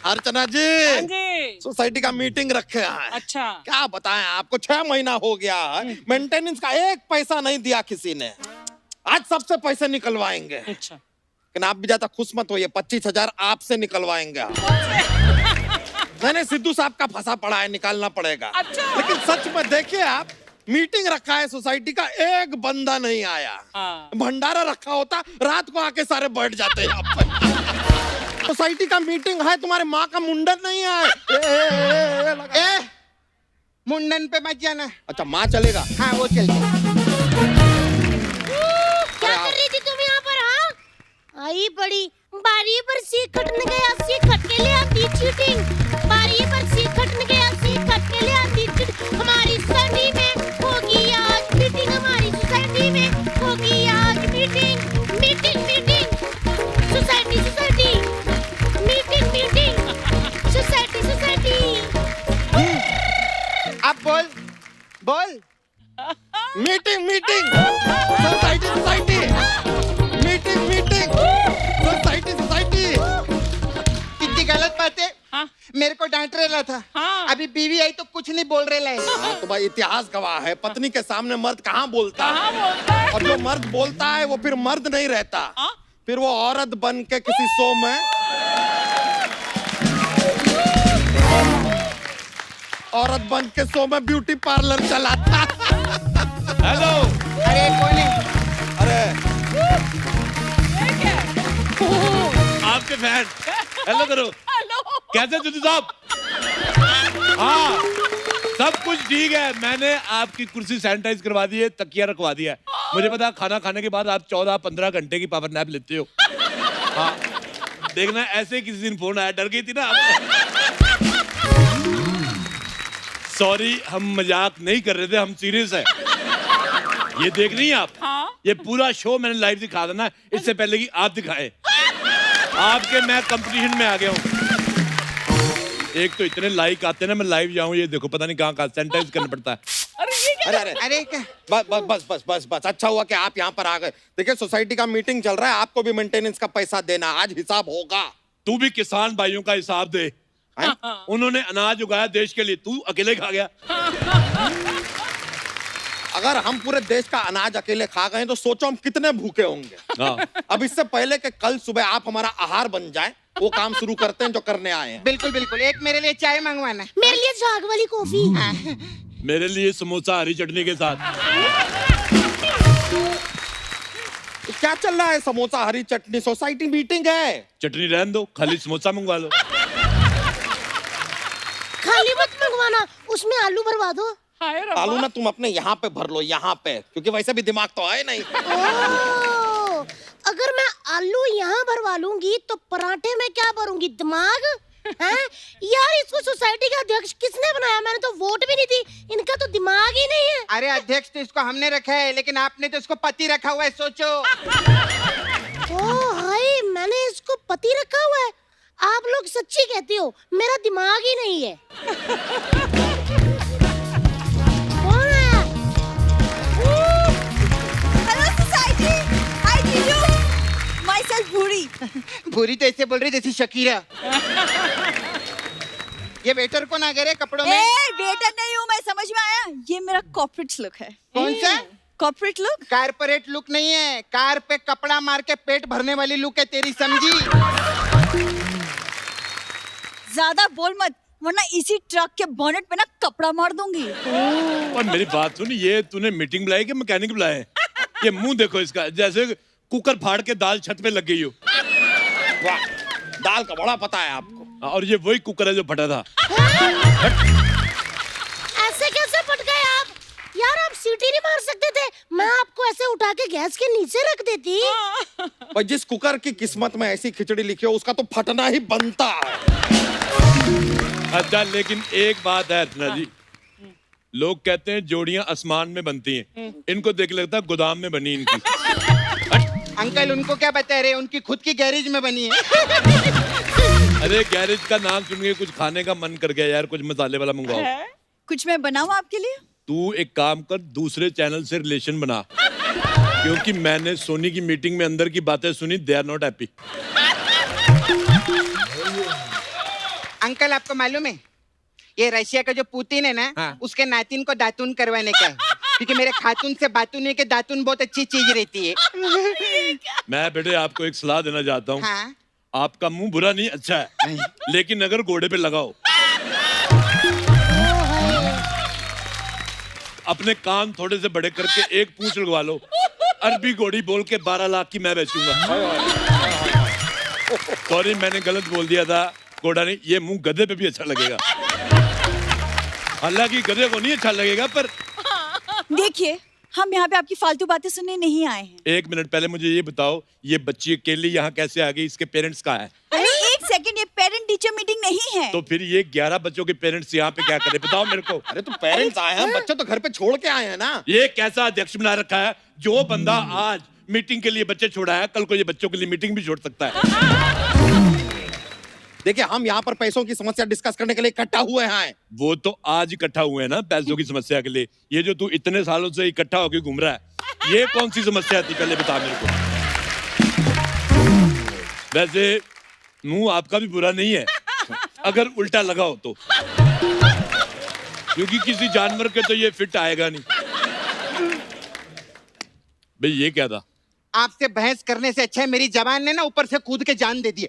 अर्चना जी, हाँ जी। सोसाइटी का मीटिंग रखे हैं। अच्छा। क्या बताएं आपको, 6 महीना हो गया है, मेंटेनेंस का एक पैसा नहीं दिया किसी ने। आज सबसे पैसे निकलवाएंगे। अच्छा। लेकिन आप भी ज्यादा खुश मत होइए, 25,000 आपसे निकलवाएंगे। मैंने सिद्धू साहब का फंसा पड़ा है, निकालना पड़ेगा। अच्छा। लेकिन सच में देखिए आप, मीटिंग रखा है सोसाइटी का, एक बंदा नहीं आया। हाँ। भंडारा रखा होता, रात को आके सारे बैठ जाते हैं यहाँ पर। सोसाइटी का मीटिंग है, तुम्हारे माँ का मुंडन नहीं है। मुंडन पे मत जाना। अच्छा, माँ चलेगा। हाँ वो चल गया। क्या कर रही थी तुम यहाँ पर? हाँ, आई बड़ी बारी पर सीख खटने गया, सीख खट के ले आती चीटिंग। बारी पर सीख खटने गया, सीख खट के ले आती चीटिंग। हमारी सोसाइटी में होगी आज मीटिंग, हमारी सोसाइटी में होगी आज meeting. Meeting meeting, society society, meeting meeting, society society. अब बोल बोल। Meeting meeting, society society, meeting meeting, society society. कितनी गलत बात है। हाँ। मेरे को डांट रहा था। हाँ। अभी बीवी आई तो कुछ नहीं बोल रहा है। हाँ, तो भाई इतिहास गवाह है, पत्नी के सामने मर्द कहाँ बोलता है? कहाँ बोलता है? और जो मर्द बोलता है वो फिर मर्द नहीं रहता। हाँ? फिर वो औरत बन के किसी शो में, औरत बन के शो में ब्यूटी पार्लर चलाता। हेलो। अरे कौन है? अरे आपके फैन। हेलो करो। हेलो। कैसे सिद्धू साहब? हाँ, सब कुछ ठीक है। मैंने आपकी कुर्सी सैनिटाइज करवा दी है, तकिया रखवा दिया है। मुझे पता है खाना खाने के बाद आप 14-15 घंटे की पावर नैप लेते हो। हाँ, देखना ऐसे ही किसी दिन फोन आया, डर गई थी ना आप। सॉरी, हम मजाक नहीं कर रहे थे, हम सीरियस है। ये देख रही हैं आप? हाँ। ये पूरा शो मैंने लाइव दिखा देना, इससे पहले कि आप दिखाएं। आपके मैं कंपटीशन में आ गया हूँ। एक तो इतने लाइक आते हैं ना, मैं लाइव जाऊँ, ये देखो पता नहीं कहाँ सैनिटाइज करना पड़ता है। अरे ये क्या? अरे अरे अरे क्या? बस बस बस बस बस बस, अच्छा हुआ कि आप यहाँ पर आ गए। देखिए, सोसाइटी का मीटिंग चल रहा है, आपको भी मेंटेनेंस का पैसा देना, आज हिसाब होगा। तू भी किसान भाइयों का हिसाब दे। हैं? उन्होंने अनाज उगाया देश के लिए, तू अकेले खा गया। अगर हम पूरे देश का अनाज अकेले खा गए तो सोचो हम कितने भूखे होंगे। हाँ। अब इससे पहले कि कल सुबह आप हमारा आहार बन जाए, वो काम शुरू करते हैं जो करने आए हैं। बिल्कुल बिल्कुल। एक मेरे लिए चाय मंगवाना। मेरे लिए झाग वाली कॉफी। मेरे लिए समोसा हरी चटनी के साथ। क्या चल रहा है? समोसा हरी चटनी, सोसाइटी मीटिंग है। चटनी रहने दो, खाली समोसा मंगवा लो। खाली मत मंगवाना, उसमें आलू भरवा दो। हाय रब्बा। आलू ना तुम अपने यहाँ पे भर लो, यहाँ पे, क्योंकि वैसे भी दिमाग तो है नहीं। ओह, अगर मैं आलू यहाँ भरवा लूंगी तो पराठे में क्या भरूंगी? दिमाग? हैं? यार, इसको सोसाइटी का अध्यक्ष किसने बनाया? मैंने तो वोट भी नहीं दी, इनका तो दिमाग ही नहीं है। अरे अध्यक्ष तो इसको हमने रखा है, लेकिन आपने तो इसको पति रखा हुआ है, सोचो। ओह हाय, मैंने इसको पति रखा हुआ है। आप लोग सच्ची कहते हो, मेरा दिमाग ही नहीं है। कौन आया? हेलो सोसाइटी, हाय जीजू, माय सेल्फ भूरी। भूरी तो ऐसे बोल रही जैसी शकीरा। ये वेटर को ना करे कपड़ों में। वेटर नहीं हूँ मैं, समझ में आया? ये मेरा कॉर्पोरेट लुक है। कौन सा? Corporate look? कारपोरेट लुक नहीं है, कार पे कपड़ा मार के पेट भरने वाली लुक है तेरी, समझी? ज्यादा बोल मत, वरना इसी ट्रक के बोनेट पे ना कपड़ा मार दूंगी। और मेरी बात सुन, ये तूने मीटिंग बुलाई कि मैकेनिक बुलाए? ये मुंह देखो इसका, जैसे कुकर फाड़ के दाल छत पे लग गई हो। वाह, दाल का बड़ा पता है आपको। और ये वही कुकर है जो फटा था। ऐसे कैसे फट गए आप? यार, आप सीटी नहीं मार सकते थे? मैं आपको ऐसे उठा के गैस के नीचे रख देती। और जिस कुकर की किस्मत में ऐसी खिचड़ी लिखी हो, उसका तो फटना ही बनता है। अच्छा, लेकिन एक बात है अर्चना जी, लोग कहते हैं जोड़ियां आसमान में बनती हैं, इनको देख लगता है गोदाम में बनी इनकी। अंकल उनको क्या बता रहे, उनकी खुद की गैरेज में बनी है। अरे गैरेज का नाम सुन के कुछ खाने का मन कर गया यार, कुछ मसाले वाला मंगवाओ। कुछ मैं बनाऊं आपके लिए? तू एक काम कर, दूसरे चैनल से रिलेशन बना, क्योंकि मैंने सोनी की मीटिंग में अंदर की बातें सुनी, they are not happy. Uncle आपको मालूम है ये रशिया का जो पुतिन है ना हाँ। उसके नातिन को दातून करवाने का है क्योंकि मेरे खातून से बातून है कि दातून बहुत अच्छी चीज रहती है। मैं बेटे आपको एक सलाह देना चाहता हूँ। हाँ आपका मुंह बुरा नहीं अच्छा है, लेकिन अगर घोड़े पे लगाओ अपने कान थोड़े से बड़े करके एक पूंछ लगवा लो, अरबी घोड़ी बोल के 12 लाख की मैं बेचूंगा। सॉरी मैंने गलत बोल दिया था, घोड़ा नहीं, ये मुंह गधे पे भी अच्छा लगेगा। हालांकि गधे को नहीं अच्छा लगेगा, पर देखिए हम यहाँ पे आपकी फालतू बातें सुनने नहीं आए हैं। 1 मिनट पहले मुझे ये बताओ, ये बच्ची अकेली यहाँ कैसे आ गई? इसके पेरेंट्स कहाँ है? अरे एक सेकंड, ये पेरेंट टीचर मीटिंग नहीं है। तो फिर ये 11 बच्चों के पेरेंट्स यहाँ पे क्या करें, बताओ मेरे को। अरे तो पेरेंट्स आए हैं, बच्चे तो घर पे छोड़ के आए हैं ना। ये कैसा अध्यक्ष बना रखा है? जो बंदा आज मीटिंग के लिए बच्चे छोड़ा है, कल को ये बच्चों के लिए मीटिंग भी छोड़ सकता है। देखिए हम यहाँ पर पैसों की समस्या डिस्कस करने के लिए इकट्ठा हुए हैं। वो तो आज इकट्ठा हुए हैं ना पैसों की समस्या के लिए। ये जो तू इतने सालों से इकट्ठा होके घूम रहा है, ये कौन सी समस्या थी पहले बता मेरे को। वैसे मुंह आपका भी बुरा नहीं है अगर उल्टा लगा हो तो, क्योंकि किसी जानवर के तो ये फिट आएगा नहीं। भाई ये क्या था? आपसे बहस करने से अच्छा है मेरी जवान ने ना ऊपर से कूद के जान दे दी।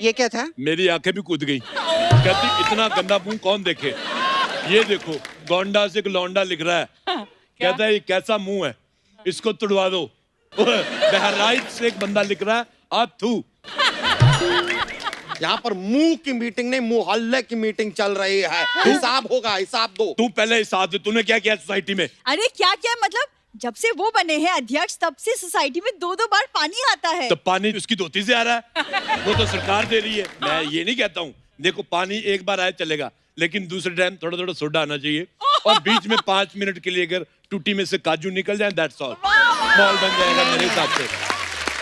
ये क्या था? मेरी आंखें भी कूद गई। कहती इतना गंदा मुंह कौन देखे। ये देखो गोंडा से लौंडा लिख रहा है, कहता है ये कैसा मुंह है, इसको तुड़वा दो। बहराइच से एक बंदा लिख रहा है आप थू। यहाँ पर मुंह की मीटिंग नहीं, मुहल्ले की मीटिंग चल रही है। हिसाब होगा, हिसाब दो। तू पहले हिसाब दे, तूने क्या किया सोसाइटी में? अरे क्या क्या मतलब, जब से वो बने हैं अध्यक्ष तब से सोसाइटी में 2-2 बार पानी आता है। तो पानी उसकी धोती से आ रहा है, वो तो सरकार दे रही है। मैं ये नहीं कहता हूँ, देखो पानी एक बार आए चलेगा, लेकिन दूसरे टाइम थोड़ा थोड़ा सोडा आना चाहिए, और बीच में 5 मिनट के लिए अगर टूटी में से काजू निकल जाए, दैट्स ऑल, मॉल बन जाएगा मेरे हिसाब से।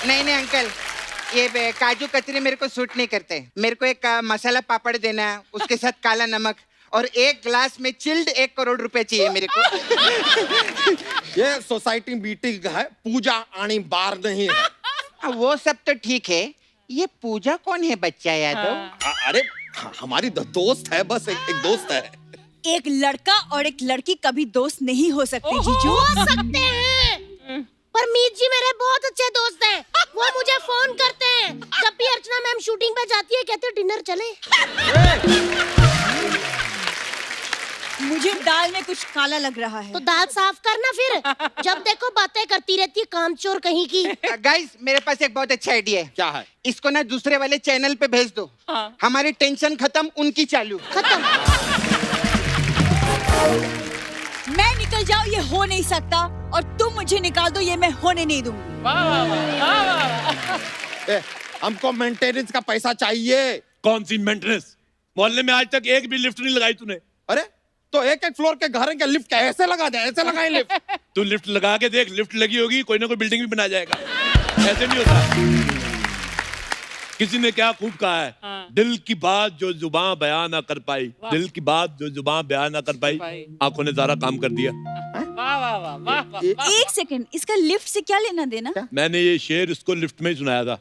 नहीं अंकल, ये काजू कतरी मेरे को सूट नहीं करते। मेरे को एक मसाला पापड़ देना, उसके साथ काला नमक, और एक ग्लास में चिल्ड 1 करोड़ रुपए चाहिए मेरे को। ये सोसाइटी मीटिंग है, पूजा आनी बार नहीं है। वो सब तो ठीक है, ये पूजा कौन है बच्चा यादव? अरे हमारी दोस्त है, बस एक दोस्त है। एक लड़का और एक लड़की कभी दोस्त नहीं हो सकते जीजू। हो सकते हैं, पर मीत जी मेरे बहुत अच्छे दोस्त हैं। वो मुझे फोन करते हैं जब भी अर्चना मैम शूटिंग पे जाती है, कहते हैं डिनर चले। मुझे दाल में कुछ काला लग रहा है। तो दाल साफ करना फिर, जब देखो बातें करती रहती है कामचोर कहीं की। गाइस मेरे पास एक बहुत अच्छा आइडिया है। क्या है? इसको ना दूसरे वाले चैनल पे भेज दो। हमारी टेंशन खत्म, उनकी चालू। खत्म। मैं निकल जाऊं ये हो नहीं सकता, और तुम मुझे निकाल दो ये मैं होने नहीं दूंगी। हमको मेंटेनेंस का पैसा चाहिए। कौन सी मेंटेनेंस? मोहल्ले में आज तक एक भी लिफ्ट नहीं लगाई तूने। अरे तो एक फ्लोर के घर के लिफ्ट कैसे लगा दे? ऐसे लगाए लिफ्ट। तू लिफ्ट लगा के देख, लिफ्ट लगी होगी, कोई ना कोई बिल्डिंग भी बना जाएगा। ऐसे नहीं होता। किसी ने क्या खूब कहा है, दिल की बात जो जुबान बयान ना कर पाई, दिल की बात जो जुबान बयान ना कर पाई, आंखों ने सारा काम कर दिया। एक सेकंड, इसका लिफ्ट से क्या लेना देना? मैंने ये शेर उसको लिफ्ट में ही सुनाया था।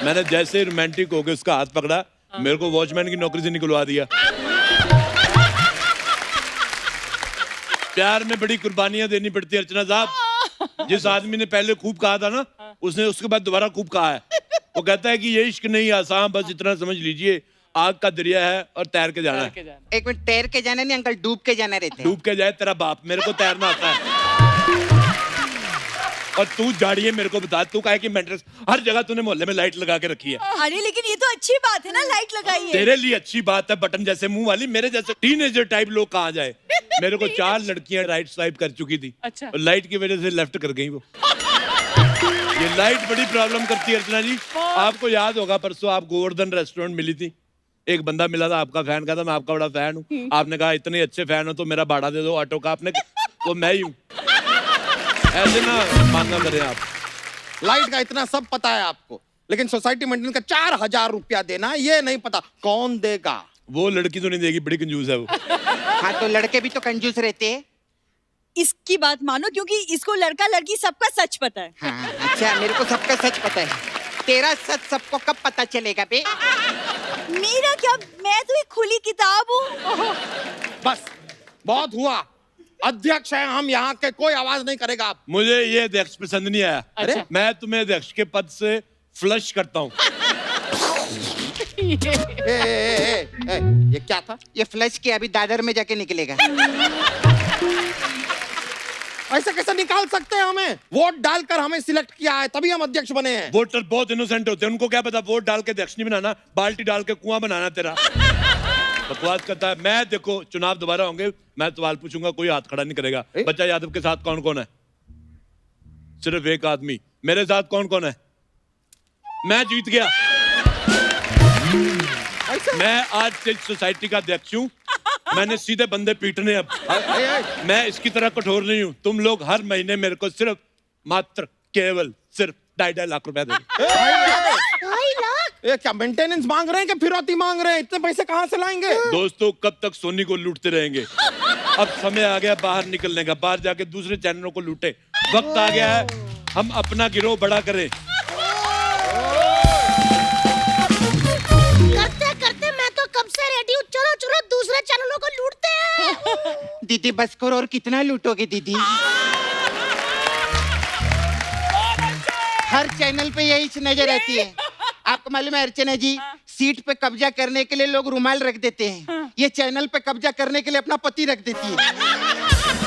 मैंने जैसे रोमांटिक हो गए उसका हाथ पकड़ा, मेरे को वॉचमैन की नौकरी से निकलवा दिया। प्यार में बड़ी कुर्बानियां देनी पड़ती है अर्चना साहब। जिस आदमी ने पहले खूब कहा था ना, उसने उसके बाद दोबारा खूब कहा है। वो कहता है कि ये इश्क नहीं आसान, बस इतना समझ लीजिए आग का दरिया है और तैर के जाना है। एक मिनट, तैर के जाना नहीं अंकल, डूब के जाना रहता है। डूब के जाए तेरा बाप, मेरे को तैरना आता है। और तू जाड़िए मेरे को बता, तू कहे कि मेंटेनेंस हर जगह तूने मोहल्ले में लाइट लगा के रखी है। अरे लेकिन ये तो अच्छी बात है ना, लाइट लगाई है। तेरे लिए अच्छी बात है, बटन जैसे मुंह वाली। मेरे जैसे टीनेजर टाइप लोग कहाँ जाए? मेरे को 4 लड़कियां राइट स्वाइप कर चुकी थी, अच्छा। और लाइट की वजह से लेफ्ट कर गई वो। ये लाइट बड़ी प्रॉब्लम करती है अर्चना जी। आपको याद होगा परसों आप गोवर्धन रेस्टोरेंट मिली थी, एक बंदा मिला था आपका फैन, का था मैं आपका बड़ा फैन हूँ। आपने कहा इतने अच्छे फैन हो तो मेरा भाड़ा दे दो ऑटो का। आपने तो मैं ही हूँ। ऐसे ना मानना करें आप। लाइट का इतना सब पता है आपको, लेकिन सोसाइटी मेंटेनेंस का 4000 रुपया देना ये नहीं पता कौन देगा। वो लड़की तो नहीं देगी, बड़ी कंजूस है वो। हाँ तो लड़के भी तो कंजूस रहते हैं। इसकी बात मानो, क्योंकि इसको लड़का लड़की सबका सच पता है। हाँ अच्छा, मेरे को सबका सच पता है। तेरा सच सबको कब पता चलेगा बे? मेरा क्या, मैं तो एक खुली किताब हूँ। बस बहुत हुआ। अध्यक्ष है हम यहाँ के, कोई आवाज नहीं करेगा आप। मुझे ये अध्यक्ष पसंद नहीं आया। अरे? मैं तुम्हें अध्यक्ष के पद से फ्लश करता हूँ। ये क्या था? ये फ्लश के अभी दादर में जाके निकलेगा। ऐसे कैसे निकाल सकते हैं हमें? वोट डालकर हमें सिलेक्ट किया है, तभी हम अध्यक्ष बने हैं। वोटर बहुत इनोसेंट होते हैं, उनको क्या पता वोट डाल के अध्यक्ष नहीं बनाना, बाल्टी डाल के कुआं बनाना तेरा। बकवास करता है। मैं देखो चुनाव दोबारा होंगे, मैं सवाल पूछूंगा, कोई हाथ खड़ा नहीं करेगा। बच्चा यादव के साथ कौन कौन है? सिर्फ एक आदमी। मेरे साथ कौन कौन है? मैं जीत गया। मैं आज से सोसाइटी का अध्यक्ष हूँ। मैंने सीधे बंदे पीटने अब। मैं इसकी तरह कठोर नहीं हूँ। तुम लोग हर महीने मेरे को सिर्फ मात्र केवल सिर्फ 2.5 लाख रुपया दोगे। 2.5 लाख? ये क्या मेंटेनेंस मांग रहे हैं कि फिरौती मांग रहे हैं? इतने पैसे कहाँ से लाएंगे? दोस्तों कब तक सोनी को लूटते रहेंगे? अब समय आ गया बाहर निकलने का, बाहर जाके दूसरे चैनलों को लूटे। वक्त आ गया है हम अपना गिरोह बड़ा करें। करते करते मैं तो कब से रेडी हूँ। चलो चलो दूसरे चैनलों को लूटते हैं। दीदी बस करो, और कितना लूटोगे दीदी? हर चैनल पे यही नजर रहती है। आपको मालूम है अर्चना जी, सीट पे कब्जा करने के लिए लोग रुमाल रख देते हैं, ये चैनल पे कब्जा करने के लिए अपना पति रख देती है।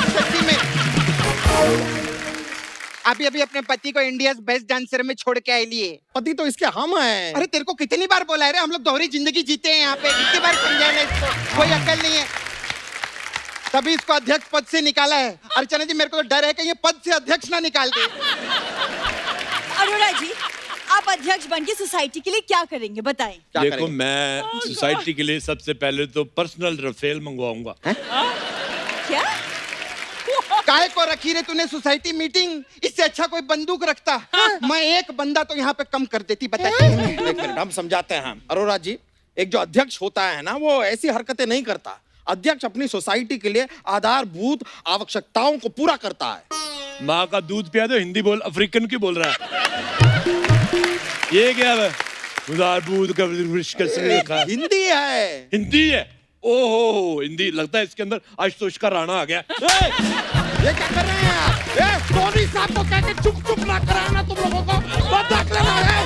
सच्ची में अभी अभी अपने पति को इंडिया बेस्ट डांसर में छोड़ के आई लिए। पति तो इसके हम हैं। अरे तेरे को कितनी बार बोला है रे, हम लोग दोहरी जिंदगी जीते हैं यहाँ पे, कितनी बार समझाना इसको, कोई अकल नहीं है। तभी इसको अध्यक्ष पद से निकाला है। अर्चना जी मेरे को तो डर है कि ये पद से अध्यक्ष ना निकाल दे। अरोड़ा जी, आप अध्यक्ष बन के सोसाइटी के लिए क्या करेंगे बताएं? देखो मैं सोसाइटी के लिए सबसे पहले तो पर्सनल रफेल मंगवाऊंगा। क्या? काय को रखी रे तूने सोसाइटी मीटिंग? इससे अच्छा कोई बंदूक रखता। मैं एक बंदा तो यहाँ पे कम कर देती। बता एक मिनट हम समझाते हैं। अरोड़ा जी, एक जो अध्यक्ष होता है ना, वो ऐसी हरकतें नहीं करता। अध्यक्ष अपनी सोसाइटी के लिए आधारभूत आवश्यकताओं को पूरा करता है। माँ का दूध पिया दो, हिंदी बोल, अफ्रीकन की बोल रहा है। ये क्या है? आधारभूत का हिंदी है। हिंदी है? ओहो हिंदी। लगता है इसके अंदर आशुतोष का राणा आ गया। ये क्या कर रहे हैं आप? सोनी साहब को कह के चुप चुप ना कराना तुम लोगों को। बदक लेना है।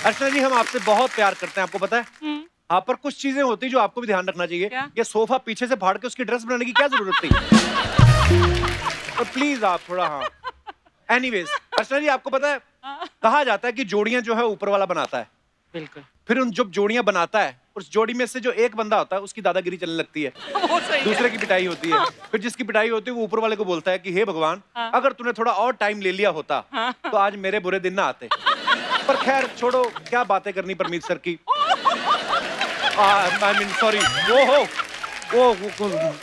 अर्चना जी, हम आपसे बहुत प्यार करते हैं, आपको पता है। आप पर कुछ चीजें होती जो आपको भी ध्यान रखना चाहिए। ये सोफा पीछे से फाड़ के उसकी ड्रेस बनाने की क्या जरूरत थी? तो प्लीज आप थोड़ा, हाँ। एनीवेज अर्चना जी, आपको पता है कहा जाता है कि जोड़ियां जो है ऊपर वाला बनाता है। बिल्कुल। फिर उन जब जोड़ियां बनाता है, उस जोड़ी में से जो एक बंदा होता है उसकी दादागिरी चलने लगती है, दूसरे की पिटाई होती है। फिर जिसकी पिटाई होती है वो ऊपर वाले को बोलता है कि हे भगवान, अगर तूने थोड़ा और टाइम ले लिया होता तो आज मेरे बुरे दिन ना आते। पर खैर छोड़ो, क्या बातें करनी परमीत सर की। आई मीन सॉरी,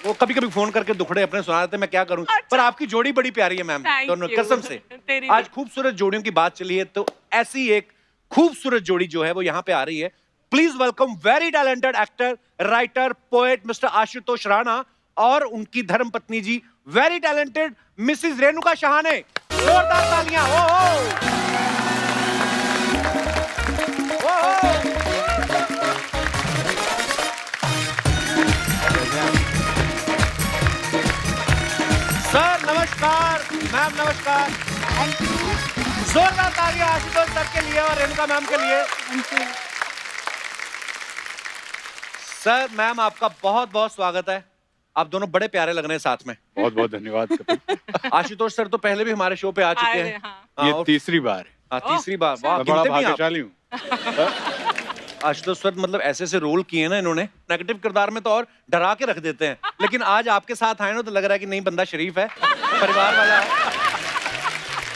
वो कभी कभी फोन करके दुखड़े अपने सुना देते, मैं क्या करूं। पर आपकी जोड़ी बड़ी प्यारी है मैम, दोनों कसम से। आज खूबसूरत जोड़ियों की बात चली है, तो ऐसी एक खूबसूरत जोड़ी जो है वो यहाँ पे आ रही है। Please welcome very talented actor, writer, poet mister Ashutosh Rana और उनकी धर्मपत्नी जी वेरी टैलेंटेड मिसेस रेणुका शहाने। जोरदार तालियां। सर नमस्कार, मैम नमस्कार। जोरदार तालियां आशुतोष सर के लिए और रेणुका मैम के लिए। सर मैम आपका बहुत बहुत स्वागत है। आप दोनों बड़े प्यारे लग रहे हैं साथ में। बहुत बहुत धन्यवाद। आशुतोष सर तो पहले भी हमारे शो पे आ चुके हैं। ये तीसरी बार है। तीसरी बार। वाह, मैं बड़ा गिनते भी हैं आप। भाग्यशाली हूँ। आशुतोष सर मतलब ऐसे ऐसे रोल किए ना इन्होंने, नेगेटिव किरदार में तो और डरा के रख देते हैं, लेकिन आज आपके साथ आए ना तो लग रहा है कि नहीं बंदा शरीफ है, परिवार वाला है।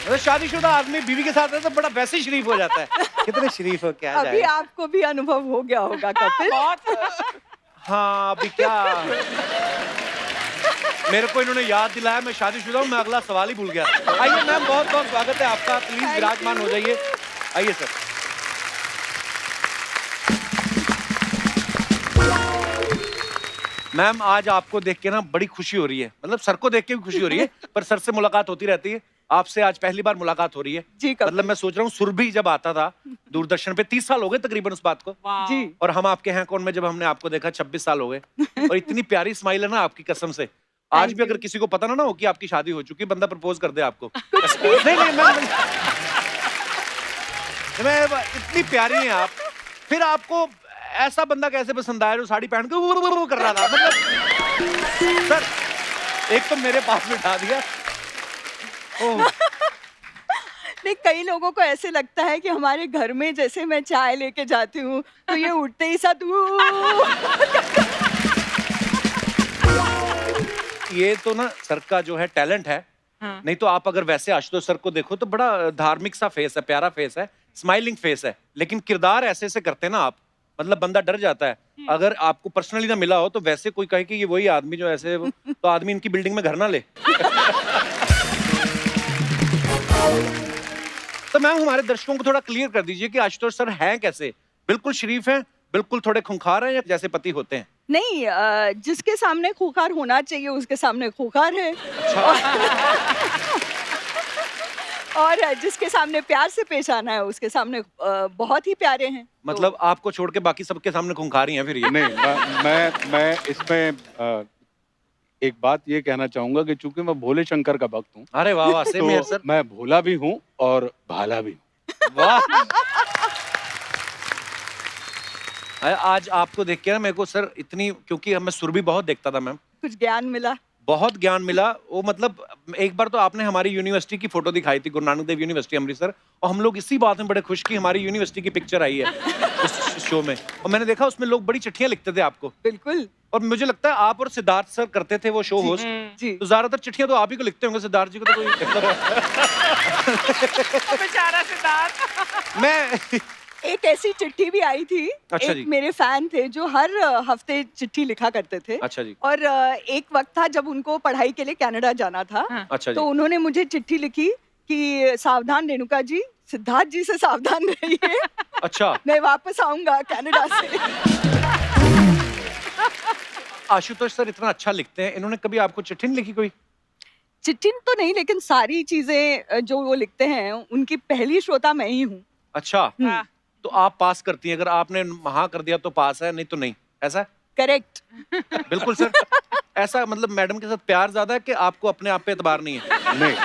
मतलब शादीशुदा आदमी बीवी के साथ है तो बड़ा वैसे ही शरीफ हो जाता है। कितने शरीफ हो क्या अभी जाए। आपको भी अनुभव हो गया होगा कपिल। हाँ अभी क्या मेरे को इन्होंने याद दिलाया, मैं शादीशुदा हूँ, मैं अगला सवाल ही भूल गया। आइए मैम, बहुत बहुत स्वागत है आपका, प्लीज विराजमान हो जाइए। आइए सर। मैम आज आपको देख के ना बड़ी खुशी हो रही है, मतलब सर को देख के भी खुशी हो रही है, पर सर से मुलाकात होती रहती है, आपसे आज पहली बार मुलाकात हो रही है। जी कपिल। मतलब मैं सोच रहा हूँ सुरभि जब आता था दूरदर्शन पे 30 साल हो गए तकरीबन उस बात को। जी। और हम आपके हैं कौन में जब हमने आपको देखा 26 साल हो गए। और इतनी प्यारी स्माइल है ना आपकी, कसम से। आज भी अगर किसी को पता ना हो कि आपकी शादी हो चुकी, बंदा प्रपोज कर दे आपको। नहीं नहीं मैं इतनी प्यारी हैं आप, फिर आपको ऐसा बंदा कैसे पसंद आया जो साड़ी पहन के वो कर रहा था। मतलब सर एक तो मेरे पास बिठा दिया। ओह नहीं, कई लोगों को ऐसे लगता है कि हमारे घर में जैसे मैं चाय लेके जाती हूँ तो ये उठते ही साथ ये तो ना सर का जो है टैलेंट है। नहीं तो आप अगर वैसे आशुतोष सर को देखो तो बड़ा धार्मिक सा फेस है, प्यारा फेस है, स्माइलिंग फेस है, लेकिन किरदार ऐसे ऐसे करते हैं ना आप, मतलब बंदा डर जाता है। अगर आपको पर्सनली ना मिला हो तो वैसे कोई कहे कि ये वही आदमी जो ऐसे, तो आदमी इनकी बिल्डिंग में घर ना ले। तो मैम हमारे दर्शकों को थोड़ा क्लियर कर दीजिए कि आशुतोष सर हैं कैसे, बिल्कुल शरीफ हैं, बिल्कुल थोड़े खूंखार हैं, या जैसे पति होते हैं? नहीं, जिसके सामने खूंखार होना चाहिए उसके सामने खूंखार है। और जिसके सामने प्यार से पेश आना है उसके सामने बहुत ही प्यारे हैं। मतलब आपको छोड़ के बाकी सबके सामने खूंखार ही हैं फिर ये? नहीं, मैं इसमें एक बात ये कहना चाहूंगा कि चूंकि मैं भोले शंकर का भक्त हूँ, अरे वाह वाह, सेम हियर तो सर। मैं भोला भी हूँ और भाला भी हूँ। वाह। आज आपको देख के ना मेरे को सर इतनी, क्योंकि मैं सुरभि बहुत देखता था मैम, कुछ ज्ञान मिला। बहुत ज्ञान मिला। वो मतलब एक बार तो आपने हमारी यूनिवर्सिटी की फोटो दिखाई थी, गुरु नानक देव यूनिवर्सिटी अमृतसर, और हम लोग इसी बात में बड़े खुश कि हमारी यूनिवर्सिटी की पिक्चर आई है उस शो में। और मैंने देखा उसमें लोग बड़ी चिट्ठियां लिखते थे आपको। बिल्कुल। और मुझे लगता है आप और सिद्धार्थ सर करते थे वो शो होस्ट, जी। तो ज्यादातर चिट्ठियां तो आप ही को लिखते होंगे, सिद्धार्थ जी को तो कोई बेचारा सिद्धार्थ। मैं एक ऐसी चिट्ठी भी आई थी। अच्छा जी। एक मेरे फैन थे जो हर हफ्ते चिट्ठी लिखा करते थे। अच्छा जी। और एक वक्त था जब उनको पढ़ाई के लिए कनाडा जाना था। अच्छा जी। तो उन्होंने मुझे चिट्ठी लिखी कि सावधान रेणुका जी, सिद्धार्थ जी से सावधान रहिए। अच्छा। मैं वापस आऊंगा कनाडा से। आशुतोष सर इतना अच्छा लिखते हैं, इन्होंने कभी आपको चिट्ठी नहीं लिखी कोई? चिट्ठी तो नहीं, लेकिन सारी चीजें जो वो लिखते हैं उनकी पहली श्रोता मैं ही हूँ। अच्छा। तो आप पास करती हैं, अगर आपने हाँ कर दिया तो पास है, नहीं तो नहीं, ऐसा? करेक्ट। बिल्कुल सर। ऐसा मतलब मैडम के साथ प्यार ज्यादा है कि आपको अपने आप पे एतबार नहीं है? नहीं,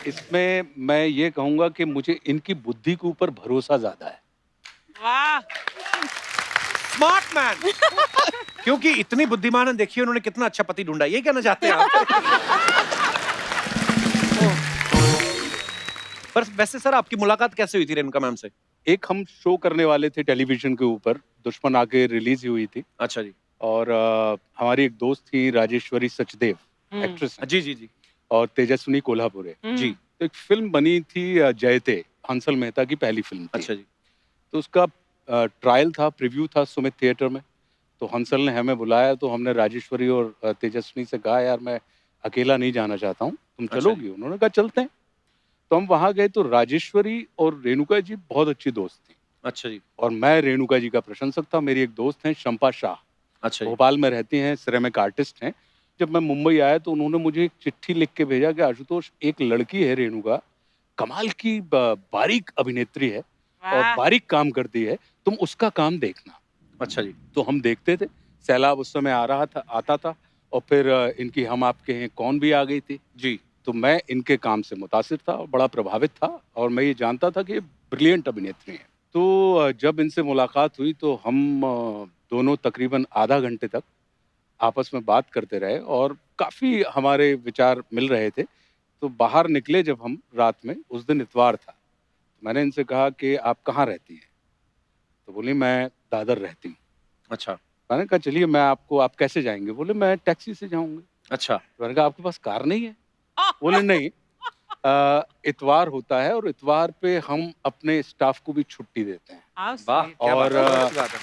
इसमें मैं ये कहूंगा कि मुझे इनकी बुद्धि के ऊपर भरोसा ज्यादा है। वाह, स्मार्ट मैन। क्योंकि इतनी बुद्धिमान है, देखिए उन्होंने कितना अच्छा पति ढूंढा, ये कहना चाहते हैं आप? पर वैसे सर आपकी मुलाकात कैसे हुई थी रेणुका मैम से? एक हम शो करने वाले थे टेलीविजन के ऊपर, दुश्मन आके रिलीज हुई थी, अच्छा जी। और हमारी एक दोस्त थी राजेश्वरी सचदेव, एक्ट्रेस है, जी जी जी और तेजस्विनी कोल्हापुरे जी। तो एक फिल्म बनी थी जयते, हंसल मेहता की पहली फिल्म थी। अच्छा जी। तो उसका ट्रायल था, प्रीव्यू था सुमित थिएटर में। तो हंसल ने हमें बुलाया, तो हमने राजेश्वरी और तेजस्विनी से कहा यार मैं अकेला नहीं जाना चाहता हूँ, तुम अच्छा चलोगी? उन्होंने कहा चलते हैं। तो हम वहां गए तो राजेश्वरी और रेणुका जी बहुत अच्छी दोस्त थी, अच्छा जी। और मैं रेणुका जी का प्रशंसक था। मेरी एक दोस्त हैं शंपा शाह, अच्छा जी। भोपाल में रहती हैं, सिरेमिक आर्टिस्ट हैं। जब मैं मुंबई आया तो उन्होंने मुझे एक चिट्ठी लिख के भेजा कि आशुतोष, एक लड़की है रेणुका, कमाल की बारीक अभिनेत्री है और वाह। बारीक काम करती है, तुम उसका काम देखना। अच्छा जी। तो हम देखते थे, सैलाब उस समय आता था, और फिर इनकी हम आपके हैं कौन भी आ गई थी। जी। तो मैं इनके काम से मुतासिर था और बड़ा प्रभावित था, और मैं ये जानता था कि ये ब्रिलियंट अभिनेत्री हैं। तो जब इनसे मुलाकात हुई तो हम दोनों तकरीबन आधा घंटे तक आपस में बात करते रहे, और काफ़ी हमारे विचार मिल रहे थे। तो बाहर निकले जब हम रात में, उस दिन इतवार था, तो मैंने इनसे कहा कि आप कहाँ रहती हैं? तो बोली मैं दादर रहती हूँ। अच्छा। मैंने कहा चलिए मैं आपको, आप कैसे जाएंगे? बोले मैं टैक्सी से जाऊंगी। अच्छा। मैंने कहा आपके पास कार नहीं है? बोले नहीं। इतवार होता है और इतवार पे हम अपने स्टाफ को भी छुट्टी देते हैं। How वाह sweet. क्या और, बात है, अच्छी बात है।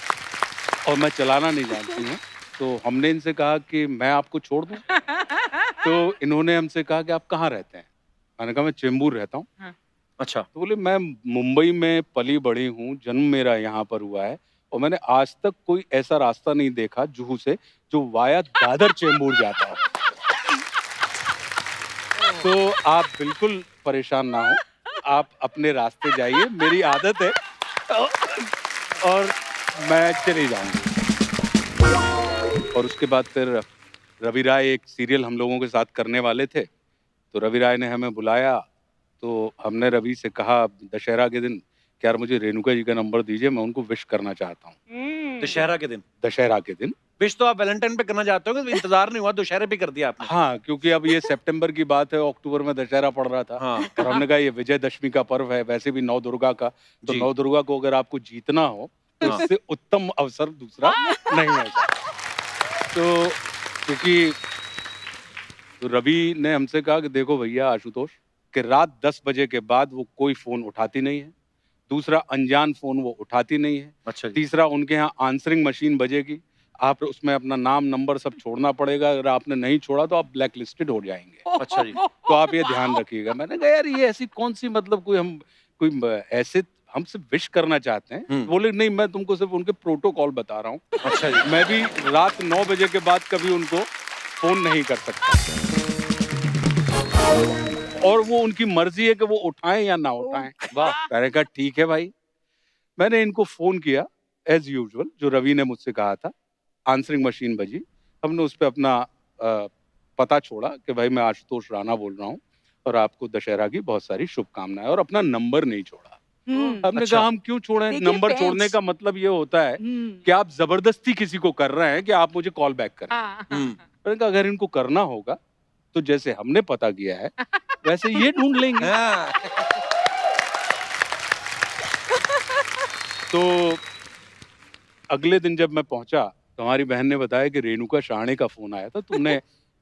और मैं चलाना नहीं जानती हूँ, तो हमने इनसे कहा कि मैं आपको छोड़ दूं। तो इन्होंने हमसे कहा कि आप कहाँ रहते हैं? मैंने कहा मैं चेंबूर रहता हूँ। अच्छा तो बोले मैं मुंबई में पली बड़ी हूँ, जन्म मेरा यहाँ पर हुआ है और मैंने आज तक कोई ऐसा रास्ता नहीं देखा जुहू से जो वाया दादर चेंबूर जाता है। तो आप बिल्कुल परेशान ना हो, आप अपने रास्ते जाइए, मेरी आदत है और मैं चली जाऊंगी। और उसके बाद फिर रवि राय एक सीरियल हम लोगों के साथ करने वाले थे, तो रवि राय ने हमें बुलाया। तो हमने रवि से कहा दशहरा के दिन कि यार मुझे रेणुका जी का नंबर दीजिए, मैं उनको विश करना चाहता हूँ। दशहरा के दिन दशहरा के दिन विश तो आप वैलेंटाइन पे करना चाहते हो, इंतजार नहीं हुआ, दशहरे पे कर दिया आपने। हाँ, क्योंकि अब ये सितंबर की बात है, अक्टूबर में दशहरा पड़ रहा था। हाँ। और हमने कहा ये विजयदशमी का पर्व है, वैसे भी नौ दुर्गा का, तो जी। नौ दुर्गा को अगर आपको जीतना हो तो हाँ। इससे उत्तम अवसर दूसरा नहीं है। तो क्योंकि तो रवि ने हमसे कहा कि देखो भैया आशुतोष, कि रात 10 बजे के बाद वो कोई फोन उठाती नहीं है, दूसरा अनजान फोन वो उठाती नहीं है, अच्छा जी। तीसरा उनके यहाँ आंसरिंग मशीन बजेगी, आप उसमें अपना नाम नंबर सब छोड़ना पड़ेगा, अगर आपने नहीं छोड़ा तो आप ब्लैक लिस्टेड हो जाएंगे। अच्छा जी। तो आप ये ध्यान रखिएगा। मैंने कहा यार ये ऐसी कौन सी मतलब कोई ऐसे हमसे विश करना चाहते हैं। बोले नहीं, मैं तुमको सिर्फ उनके प्रोटोकॉल बता रहा हूँ। अच्छा जी। मैं भी रात 9 बजे के बाद कभी उनको फोन नहीं कर सकता और वो उनकी मर्जी है कि वो उठाएं या ना उठाएं। वाह। मैंने कहा ठीक है भाई। मैंने इनको फोन किया एज यूजुअल, जो रवि ने मुझसे कहा था, आंसरिंग मशीन बजी, हमने उस पर अपना पता छोड़ा कि भाई मैं आशुतोष राणा बोल रहा हूँ और आपको दशहरा की बहुत सारी शुभकामनाएं, और अपना नंबर नहीं छोड़ा। हमने अच्छा। कहा हम क्यों छोड़ें, देखिए, नंबर fans- छोड़ने का मतलब ये होता है कि आप जबरदस्ती किसी को कर रहे हैं कि आप मुझे कॉल बैक करें। हाँ, मैंने कहा अगर इनको करना होगा तो जैसे हमने पता किया है वैसे ये ढूंढ लेंगे। हाँ। तो अगले दिन जब मैं पहुंचा तो हमारी बहन ने बताया कि रेणुका शाहणे का फोन आया था, तुमने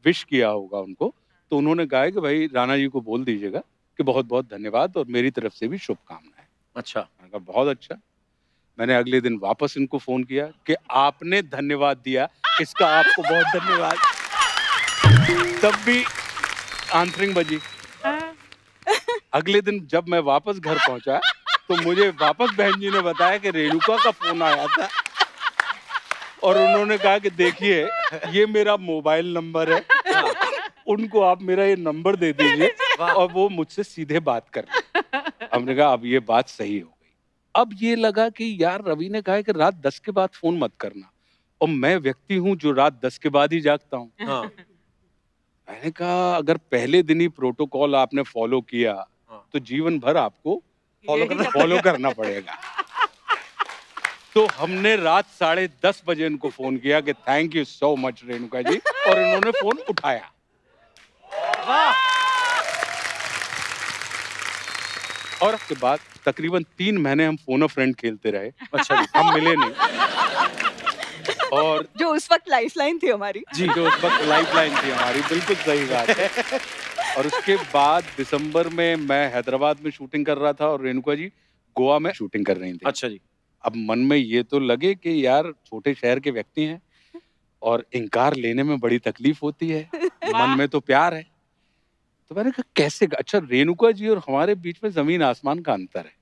विश किया होगा उनको, तो उन्होंने कहा कि भाई राणा जी को बोल दीजिएगा कि बहुत बहुत धन्यवाद और मेरी तरफ से भी शुभकामनाएं। अच्छा। मैंने कहा बहुत अच्छा। मैंने अगले दिन वापस इनको फोन किया कि आपने धन्यवाद दिया, इसका आपको बहुत धन्यवाद। तब भी आंसरिंग बजी। अगले दिन जब मैं वापस घर पहुंचा तो मुझे वापस बहन जी ने बताया कि रेणुका का फोन आया था और उन्होंने कहा कि देखिए ये मेरा मोबाइल नंबर है, उनको आप मेरा ये नंबर दे दीजिए और वो मुझसे सीधे बात कर लें। हमने कहा अब ये बात सही हो गई। अब ये लगा कि यार रवि ने कहा है कि रात 10 के बाद फोन मत करना, और मैं व्यक्ति हूं जो रात 10 के बाद ही जागता हूं। हाँ। मैंने कहा अगर पहले दिन ही प्रोटोकॉल आपने फॉलो किया तो जीवन भर आपको फॉलो करना पड़ेगा। तो हमने रात 10:30 बजे इनको फोन किया कि thank you so much Renuka ji, और इन्होंने फोन उठाया। और उसके बाद तकरीबन 3 महीने हम फोन अ फ्रेंड खेलते रहे। अच्छा जी। हम मिले नहीं। और जो उस वक्त लाइफलाइन थी हमारी। जी, जो उस वक्त लाइफलाइन थी हमारी, बिल्कुल सही बात है। और उसके बाद दिसंबर में मैं हैदराबाद में शूटिंग कर रहा था और रेणुका जी गोवा में शूटिंग कर रही थी। अच्छा जी। अब मन में ये तो लगे कि यार छोटे शहर के व्यक्ति हैं और इनकार लेने में बड़ी तकलीफ होती है, मन में तो प्यार है। तो मैंने कहा कैसे, अच्छा रेणुका जी और हमारे बीच में जमीन आसमान का अंतर है।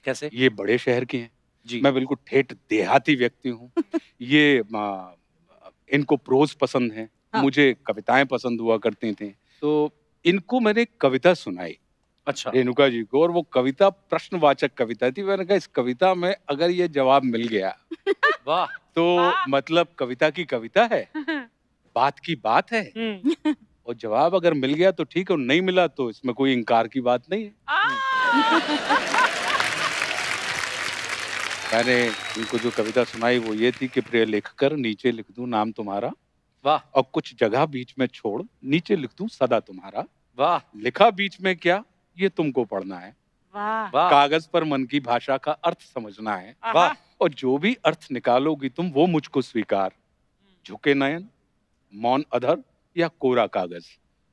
कैसे? ये बड़े शहर की हैं, जी। मैं बिल्कुल ठेठ देहाती व्यक्ति हूँ। ये इनको प्रोज पसंद है, हाँ। मुझे कविताएं पसंद हुआ करती थी। तो इनको मैंने एक कविता सुनाई अच्छा। रेणुका जी को, और वो कविता प्रश्नवाचक कविता थी। मैंने कहा इस कविता में अगर ये जवाब मिल गया वाह। तो मतलब कविता की कविता है, बात की बात है, और जवाब अगर मिल गया तो ठीक है, और नहीं मिला तो इसमें कोई इनकार की बात नहीं है। मैंने इनको जो कविता सुनाई वो ये थी कि प्रिय लिखकर नीचे लिख दूं नाम तुम्हारा, वाह। और कुछ जगह बीच में छोड़ नीचे लिख दूं सदा तुम्हारा। वाह। लिखा बीच में क्या ये तुमको पढ़ना है, वाह। वाह। कागज पर मन की भाषा का अर्थ समझना है, वाह। और जो भी अर्थ निकालोगी तुम वो मुझको स्वीकार। झुके नयन, मौन अधर या कोरा कागज,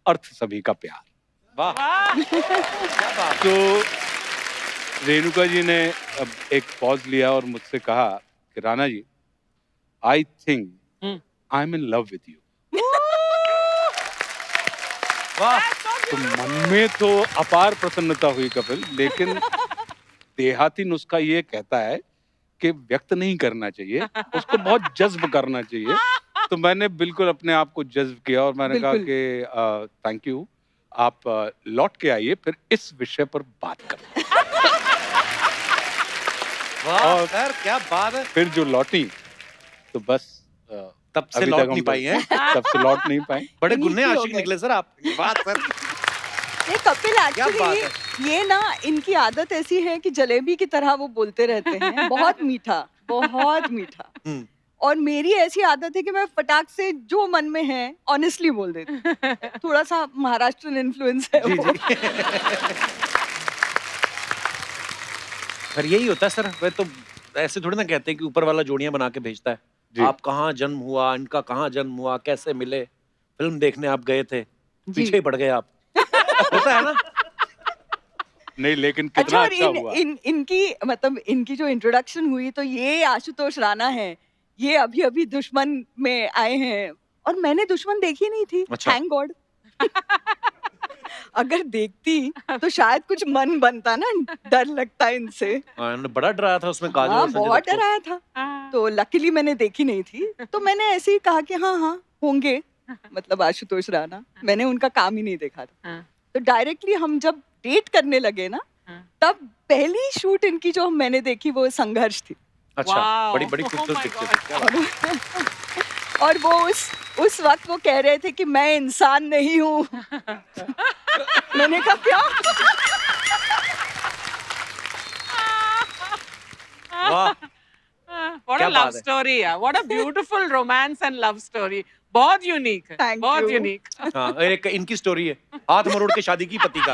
अर्थ सभी का प्यार। वाह क्या बात। तो रेणुका जी ने अब एक पॉज लिया और मुझसे कहा कि Rana ji, I think I am in love with you. वाह तो मन में तो अपार प्रसन्नता हुई कपिल, लेकिन देहाती नुस्खा ये कहता है कि व्यक्त नहीं करना चाहिए, उसको बहुत जज्ब करना चाहिए। तो मैंने बिल्कुल अपने आप को जज्ब किया और मैंने कहा कि थैंक यू, आप लौट के आइए, फिर इस विषय पर बात करें। वाह सर क्या बात है। फिर जो लौटी तो बस तब से अभी लौट तक हम नहीं पाई हैं। तब से लौट नहीं पाए। बड़े इन्हीं गुन्ने की हो आशिक गए। निकले सर आप। वाह सर। ये कपिल बात एक्चुअली ये ना इनकी आदत ऐसी है कि जलेबी की तरह वो बोलते रहते हैं, बहुत मीठा, बहुत मीठा। हम्म। और मेरी ऐसी आदत है कि मैं फटाक से जो मन में है ऑनेस्टली बोल देती हूँ। थोड़ा सा महाराष्ट्रन इन्फ्लुएंस है जी वो। जी। पर यही होता है सर, वे तो ऐसे थोड़ी ना कहते हैं कि ऊपर वाला जोड़ियां बना के भेजता है। जी। आप कहाँ जन्म हुआ, इनका कहाँ जन्म हुआ, कैसे मिले, फिल्म देखने आप गए थे, पीछे ही पड़ गए आप। होता है ना। नहीं, लेकिन अच्छा, कितना और अच्छा हुआ। इनकी मतलब इनकी जो इंट्रोडक्शन हुई तो ये आशुतोष राणा है, ये अभी अभी दुश्मन में आए हैं और मैंने दुश्मन देखी नहीं थी। अच्छा। Thank God. अगर देखती तो शायद कुछ मन बनता ना, डर लगता है इनसे। हाँ, इन्होंने बड़ा डराया था उसमें काजल हाँ, और संजय बहुत दत्त को। डराया था। तो लकीली मैंने देखी नहीं थी, तो मैंने ऐसे ही कहा कि हाँ हाँ होंगे, मतलब आशुतोष राणा। मैंने उनका काम ही नहीं देखा था। तो डायरेक्टली हम जब डेट करने लगे ना, तब पहली शूट इनकी जो मैंने देखी वो संघर्ष थी। अच्छा, Wow. बड़ी बड़ी Oh खूबसूरत my पिक्चर। God. क्या बात। और वो उस वक्त वो कह रहे थे कि मैं इंसान नहीं हूँ। मैंने कहा क्या? वाह What क्या a love बात है। story, yeah. What a beautiful romance and love story. बहुत यूनिक है, Thank बहुत you. यूनिक। हाँ, और एक इनकी स्टोरी है, हाथ मरोड़ के शादी की पति का।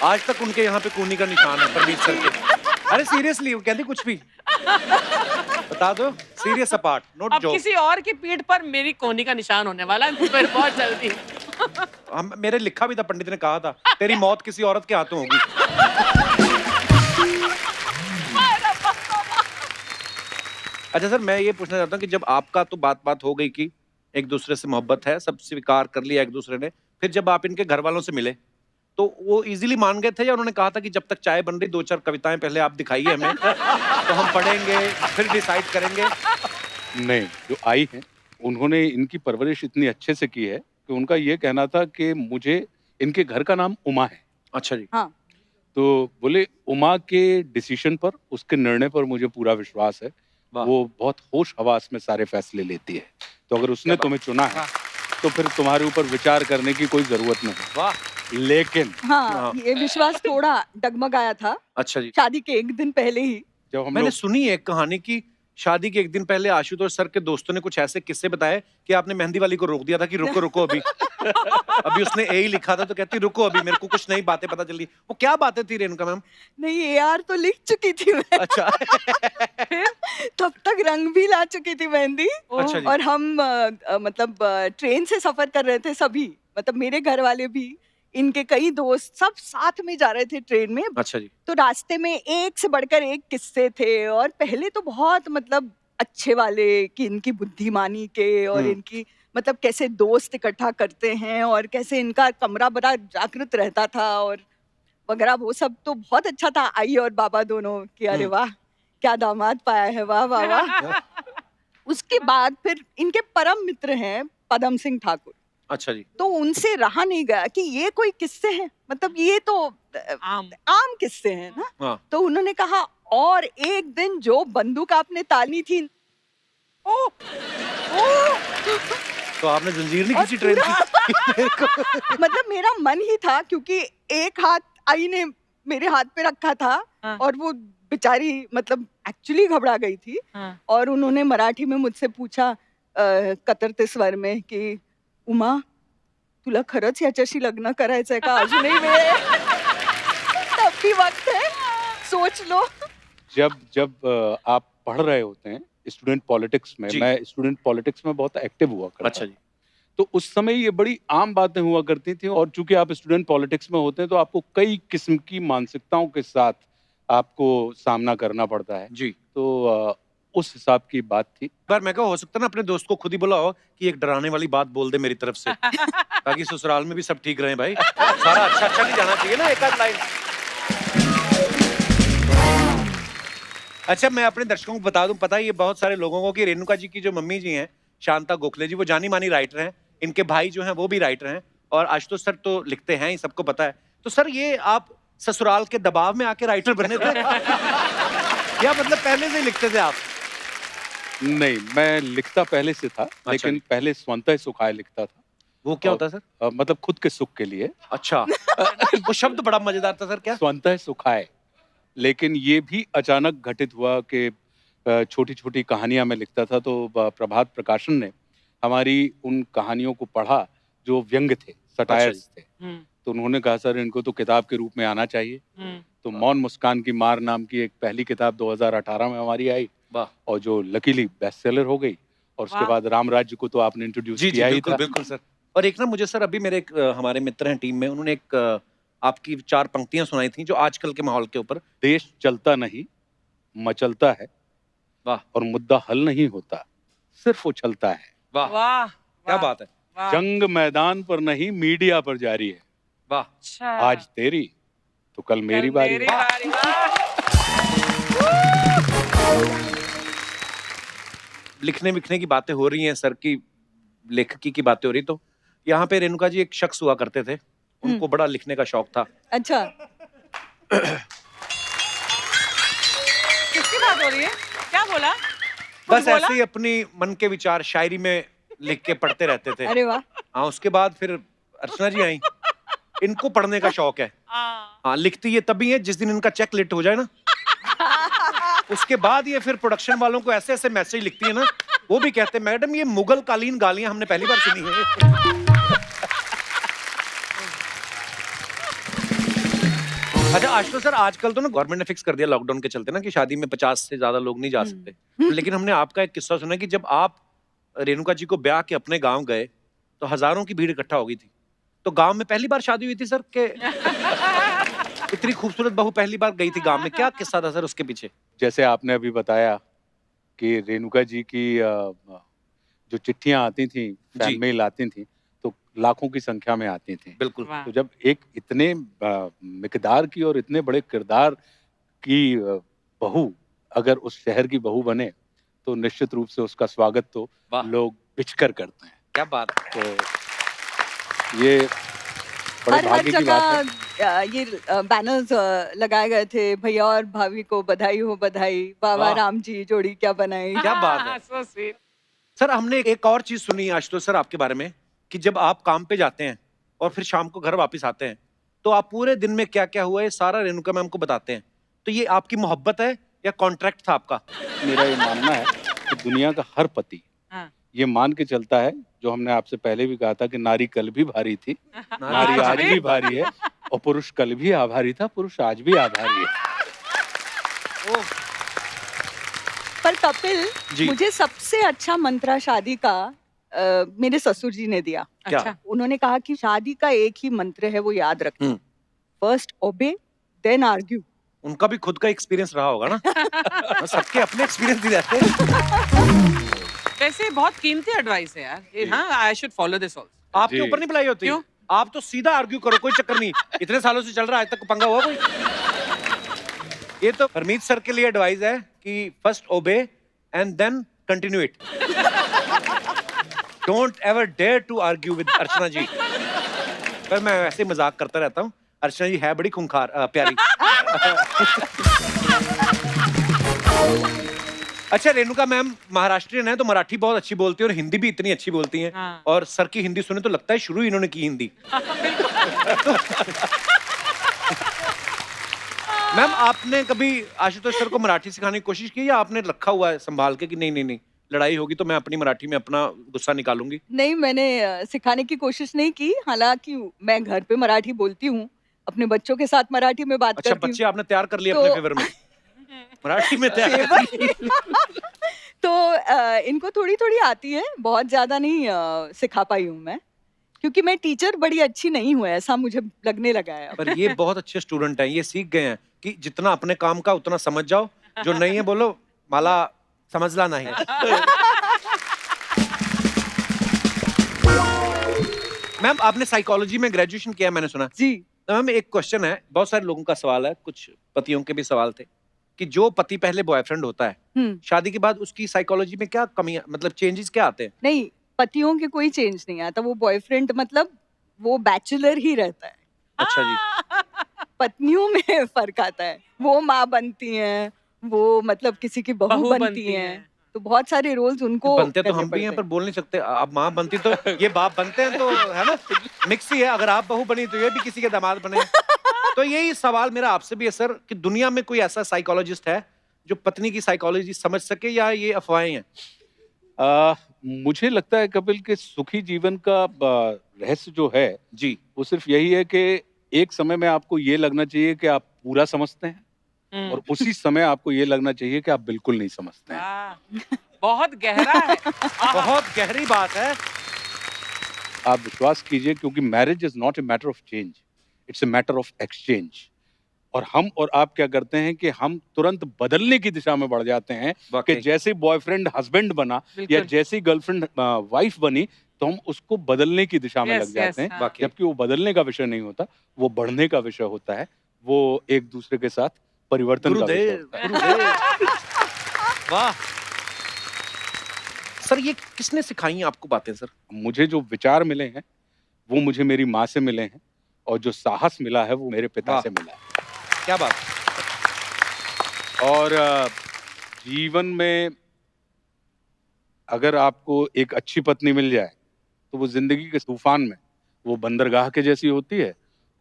आज तक उनके यहाँ पे कूनी का निशान है परमीत सर के। अरे सीरियसली, वो कहती कुछ भी बता दो, सीरियस अपार्ट, नॉट अब जोक। किसी और की पीठ पर मेरी कोहनी का निशान होने वाला है फिर बहुत जल्दी। हम मेरे लिखा भी था, पंडित ने कहा था तेरी मौत किसी औरत के हाथों होगी। अच्छा सर, मैं ये पूछना चाहता हूँ कि जब आपका तो बात हो गई कि एक दूसरे से मोहब्बत है, सब स्वीकार कर लिया एक दूसरे ने, फिर जब आप इनके घर वालों से मिले तो वो इजीली मान गए थे या उन्होंने कहा था कि जब तक चाय बन रही 2-4 कविताएं पहले आप दिखाइए हमें तो हम पढ़ेंगे फिर डिसाइड करेंगे? नहीं, जो आई हैं उन्होंने इनकी परवरिश इतनी अच्छे से की है कि उनका ये कहना था कि मुझे, इनके घर का नाम उमा है, अच्छा जी। हाँ, तो बोले उमा के डिसीजन पर, उसके निर्णय पर मुझे पूरा विश्वास है। वाह। वो बहुत होश हवास में सारे फैसले लेती है, तो अगर उसने तुम्हें चुना है तो फिर तुम्हारे ऊपर विचार करने की कोई जरूरत नहीं। वाह। लेकिन हाँ, ये विश्वास थोड़ा डगमगाया था अच्छा जी। शादी के एक दिन पहले ही। जब हम मैंने लोग सुनी है एक कहानी की शादी के एक दिन पहले आशुतोष सर के दोस्तों ने कुछ ऐसे किस्से बताए कि आपने मेहंदी वाली को रोक दिया था कि रुको रुको अभी। अभी उसने ए ही लिखा था तो कहती रुको अभी, मेरे को कुछ नई बातें पता चली। वो क्या बातें थी रेणुका मैम? नहीं, AR तो लिख चुकी थी मैं। अच्छा। तब तक रंग भी ला चुकी थी मेहंदी। अच्छा जी। और हम मतलब ट्रेन से सफर कर रहे थे सभी, मतलब मेरे घर वाले भी, इनके कई दोस्त, सब साथ में जा रहे थे ट्रेन में। अच्छा जी। तो रास्ते में एक से बढ़कर एक किस्से थे और पहले तो बहुत मतलब अच्छे वाले कि इनकी बुद्धिमानी के और इनकी मतलब कैसे दोस्त इकट्ठा करते हैं और कैसे इनका कमरा बड़ा जागृत रहता था और वगैरह, वो सब तो बहुत अच्छा था। आई और बाबा दोनों कि अरे वाह क्या दामाद पाया है, वाह वाह वाह। उसके बाद फिर इनके परम मित्र हैं पदम सिंह ठाकुर। अच्छा जी। तो उनसे रहा नहीं गया कि ये कोई किस्से हैं, मतलब ये तो आम किस्से हैं ना। हाँ। तो उन्होंने कहा और एक दिन जो बंदूक आपने तानी थी, तो आपने जंजीर नहीं और खींची ट्रेन की? मतलब मेरा मन ही था क्योंकि एक हाथ आई ने मेरे हाथ पे रखा था और वो बेचारी मतलब एक्चुअली घबरा गई थी। और उन्होंने मराठी में मुझसे पूछा कतरते स्वर में की उमा तुला खरंच याच्याशी लग्न करायचंय का, अजूनही वेळ आहे? तब भी वक्त है, सोच लो। जब आप पढ़ रहे होते हैं स्टूडेंट पॉलिटिक्स में, जी। मैं स्टूडेंट पॉलिटिक्स में बहुत एक्टिव हुआ करता अच्छा जी। तो उस समय ये बड़ी आम बातें हुआ करती थी, और चूंकि आप स्टूडेंट पॉलिटिक्स में होते हैं तो आपको कई किस्म की मानसिकताओं के साथ आपको सामना करना पड़ता है। जी। तो उस हिसाब की बात थी। पर मैं कहा हो सकता है ना अपने दोस्त को खुद ही बुलाओ कि एक डराने वाली बात बोल दे मेरी तरफ से, ताकि ससुराल में भी सब ठीक रहे भाई। सारा अच्छा अच्छा नहीं जाना चाहिए ना, एक आध लाइन। अच्छा, मैं अपने दर्शकों को बता दूं, पता है ये बहुत सारे लोगों को कि रेणुका जी की जो मम्मी जी हैं शांता गोखले जी, वो जानी मानी राइटर हैं, इनके भाई जो हैं वो भी राइटर हैं, और आशुतोष सर तो लिखते हैं ही, सबको पता है। तो सर ये आप ससुराल के दबाव में आके राइटर बने थे या मतलब पहले से ही लिखते थे आप? नहीं, मैं लिखता पहले से था, लेकिन पहले स्वतः सुखाए लिखता था। वो क्या होता है सर? मतलब खुद के सुख के लिए। अच्छा। वो शब्द बड़ा मजेदार था सर। क्या? स्वतः सुखाए। लेकिन ये भी अचानक घटित हुआ कि छोटी छोटी कहानियां मैं लिखता था, तो प्रभात प्रकाशन ने हमारी उन कहानियों को पढ़ा जो व्यंग थे, सटायर्स थे। तो उन्होंने कहा सर इनको तो किताब के रूप में आना चाहिए। तो मौन मुस्कान की मार नाम की एक पहली किताब 2018 में हमारी आई, और जो लकीली बेस्ट सेलर हो गई। और उसके बाद राम राज्य को तो आपने इंट्रोड्यूस किया ही था। बिल्कुल सर। और एक ना मुझे सर अभी मेरे हमारे मित्र हैं टीम में, उन्होंने एक आपकी 4 पंक्तियां सुनाई थी जो आजकल के माहौल के ऊपर। देश चलता नहीं, मचलता है। वाह। और मुद्दा हल नहीं होता, सिर्फ उछलता है। वाह वाह, क्या बात है। जंग मैदान पर नहीं, मीडिया पर जारी है। वाह। आज तेरी तो कल मेरी बारी है। लिखने विखने की बातें हो रही हैं सर की, लेखकी की बातें हो रही, तो यहाँ पे रेणुका जी एक शख्स हुआ करते थे, उनको बड़ा लिखने का शौक था। अच्छा। किसकी बात हो रही है? क्या बोला? बस ऐसे ही अपनी मन के विचार शायरी में लिख के पढ़ते रहते थे। अरे वाह। हाँ, उसके बाद फिर अर्चना जी आई, इनको पढ़ने का शौक है। हाँ, लिखती ये तभी है जिस दिन इनका चेक लेट हो जाए ना, उसके बाद ये फिर प्रोडक्शन वालों को ऐसे ऐसे मैसेज लिखती है ना, वो भी कहते हैं मैडम ये मुगल कालीन गालियां हमने पहली बार सुनी है। अच्छा आशुतोष सर, आजकल तो ना गवर्नमेंट ने फिक्स कर दिया लॉकडाउन के चलते ना कि शादी में 50 से ज्यादा लोग नहीं जा सकते, लेकिन हमने आपका एक किस्सा सुना कि जब आप रेणुका जी को ब्याह के अपने गांव गए तो हजारों की भीड़ इकट्ठा हो गई थी। तो गांव में पहली बार शादी हुई थी सर के इतनी खूबसूरत बहू पहली बार गई थी गांव में, क्या किस्सा था सर उसके पीछे? जैसे आपने अभी बताया कि रेणुका जी की जो चिट्ठियां आती थी, फैन मेल आती थी, तो लाखों की संख्या में आती थी। बिल्कुल। तो जब एक इतने मिकदार की और इतने बड़े किरदार की बहू अगर उस शहर की बहू बने तो निश्चित रूप से उसका स्वागत तो लोग बिछकर करते हैं। क्या बात। तो ये बड़े हर भाग्य की बात है। ये बैनर्स लगाए गए थे, भैया और भाभी को बधाई हो बधाई, बाबा राम जी जोड़ी क्या बनाई। क्या बात है। So sweet. सर हमने एक और चीज सुनी आशुतोष सर आपके बारे में कि जब आप काम पे जाते हैं और फिर शाम को घर वापस आते हैं तो आप पूरे दिन में क्या क्या हुआ है सारा रेणुका मैम को बताते हैं। तो ये आपकी मोहब्बत है या कॉन्ट्रैक्ट था आपका? मेरा ये मानना है कि दुनिया का हर पति ये मान के चलता है, जो हमने आपसे पहले भी कहा था कि नारी कल भी भारी थी, नारी आज भी भारी है, और पुरुष कल भी आभारी था, पुरुष आज भी आभारी है। पर कपिल, मुझे सबसे अच्छा मंत्रा शादी का मेरे ससुर जी ने दिया। क्या? उन्होंने कहा कि शादी का एक ही मंत्र है, वो याद रखना, फर्स्ट ओबे देन आर्ग्यू। उनका भी खुद का एक्सपीरियंस रहा होगा ना। सबके अपने एक्सपीरियंस भी रहते हैं। वैसे बहुत कीमती एडवाइस है यार। हाँ, I should follow this also. आपके ऊपर नहीं बुलाई होती? क्यों? आप तो सीधा आर्ग्यू करो, कोई चक्कर नहीं। इतने सालों से चल रहा है, आज तक पंगा हुआ कोई? ये तो हरमीत सर के लिए एडवाइस है कि first obey and then continue it. Don't ever dare to argue with Archana ji. पर मैं वैसे ही मजाक करता रहता हूँ, अर्चना जी है बड़ी खूंखार प्यारी। अच्छा, रेणुका मैम महाराष्ट्रियन है तो मराठी बहुत अच्छी बोलती है और हिंदी भी इतनी अच्छी बोलती हैं। हाँ। और सर की हिंदी सुने तो लगता है शुरू ही इन्होंने की हिंदी। मैम आपने कभी आशुतोष सर को मराठी सिखाने की कोशिश की या आपने रखा हुआ है संभाल के कि नहीं नहीं नहीं लड़ाई होगी तो मैं अपनी मराठी में अपना गुस्सा निकालूंगी? नहीं, मैंने सिखाने की कोशिश नहीं की। हालांकि मैं घर पे मराठी बोलती हूँ, अपने बच्चों के साथ मराठी में बात करती हूँ। बच्चे आपने तैयार कर लिए अपने फेवर में, मराठी में तैयार कर लिए। तो इनको थोड़ी थोड़ी आती है, बहुत ज्यादा नहीं सिखा पाई हूँ मैं, क्योंकि मैं टीचर बड़ी अच्छी नहीं हूँ, ऐसा मुझे लगने लगा है अब। पर ये बहुत अच्छे स्टूडेंट हैं, ये सीख गए हैं कि जितना अपने काम का उतना समझ जाओ, जो नहीं है बोलो माला समझला नहीं। मैम आपने साइकोलॉजी में ग्रेजुएशन किया मैंने सुना जी। तो मैम एक क्वेश्चन है, बहुत सारे लोगों का सवाल है, कुछ पतियों के भी सवाल थे कि जो पति पहले बॉयफ्रेंड होता है शादी के बाद उसकी साइकोलॉजी में क्या कमियां, मतलब चेंजेस क्या आते हैं? नहीं, पतियों के कोई चेंज नहीं आता, वो बॉयफ्रेंड मतलब वो बैचलर ही रहता है। अच्छा जी। पत्नियों में फर्क आता है, वो माँ बनती हैं, वो मतलब किसी की बहू बनती हैं, तो बहुत सारे रोल्स उनको बनते तो करने हम भी हैं पड़ते पर बोल नहीं सकते। आप माँ बनती तो ये बाप बनते हैं, तो है ना, मिक्स ही है। अगर आप बहू बनी तो ये भी किसी के दामाद बने। तो यही सवाल मेरा आपसे भी है सर कि दुनिया में कोई ऐसा साइकोलॉजिस्ट है जो पत्नी की साइकोलॉजी समझ सके या ये अफवाहें हैं? मुझे लगता है कपिल के सुखी जीवन का रहस्य जो है जी वो सिर्फ यही है कि एक समय में आपको ये लगना चाहिए कि आप पूरा समझते हैं और उसी समय आपको ये लगना चाहिए कि आप बिल्कुल नहीं समझते हैं। बहुत गहरा है। बहुत गहरी बात है। आप विश्वास कीजिए, क्योंकि marriage is not a matter of change, it's a matter of exchange. और हम और आप क्या करते हैं कि हम तुरंत बदलने की दिशा में बढ़ जाते हैं कि जैसे बॉयफ्रेंड हस्बैंड बना या जैसी गर्लफ्रेंड वाइफ बनी तो हम उसको बदलने की दिशा में लग जाते हैं, जबकि वो बदलने का विषय नहीं होता, वो बढ़ने का विषय होता है, वो एक दूसरे के साथ परिवर्तन का विषय होता है। वाह सर, ये किसने सिखाई आपको बातें सर? मुझे जो विचार मिले हैं वो मुझे मेरी माँ से मिले हैं और जो साहस मिला है वो मेरे पिता से मिला है। क्या बात। और जीवन में अगर आपको एक अच्छी पत्नी मिल जाए तो वो जिंदगी के तूफान में वो बंदरगाह के जैसी होती है,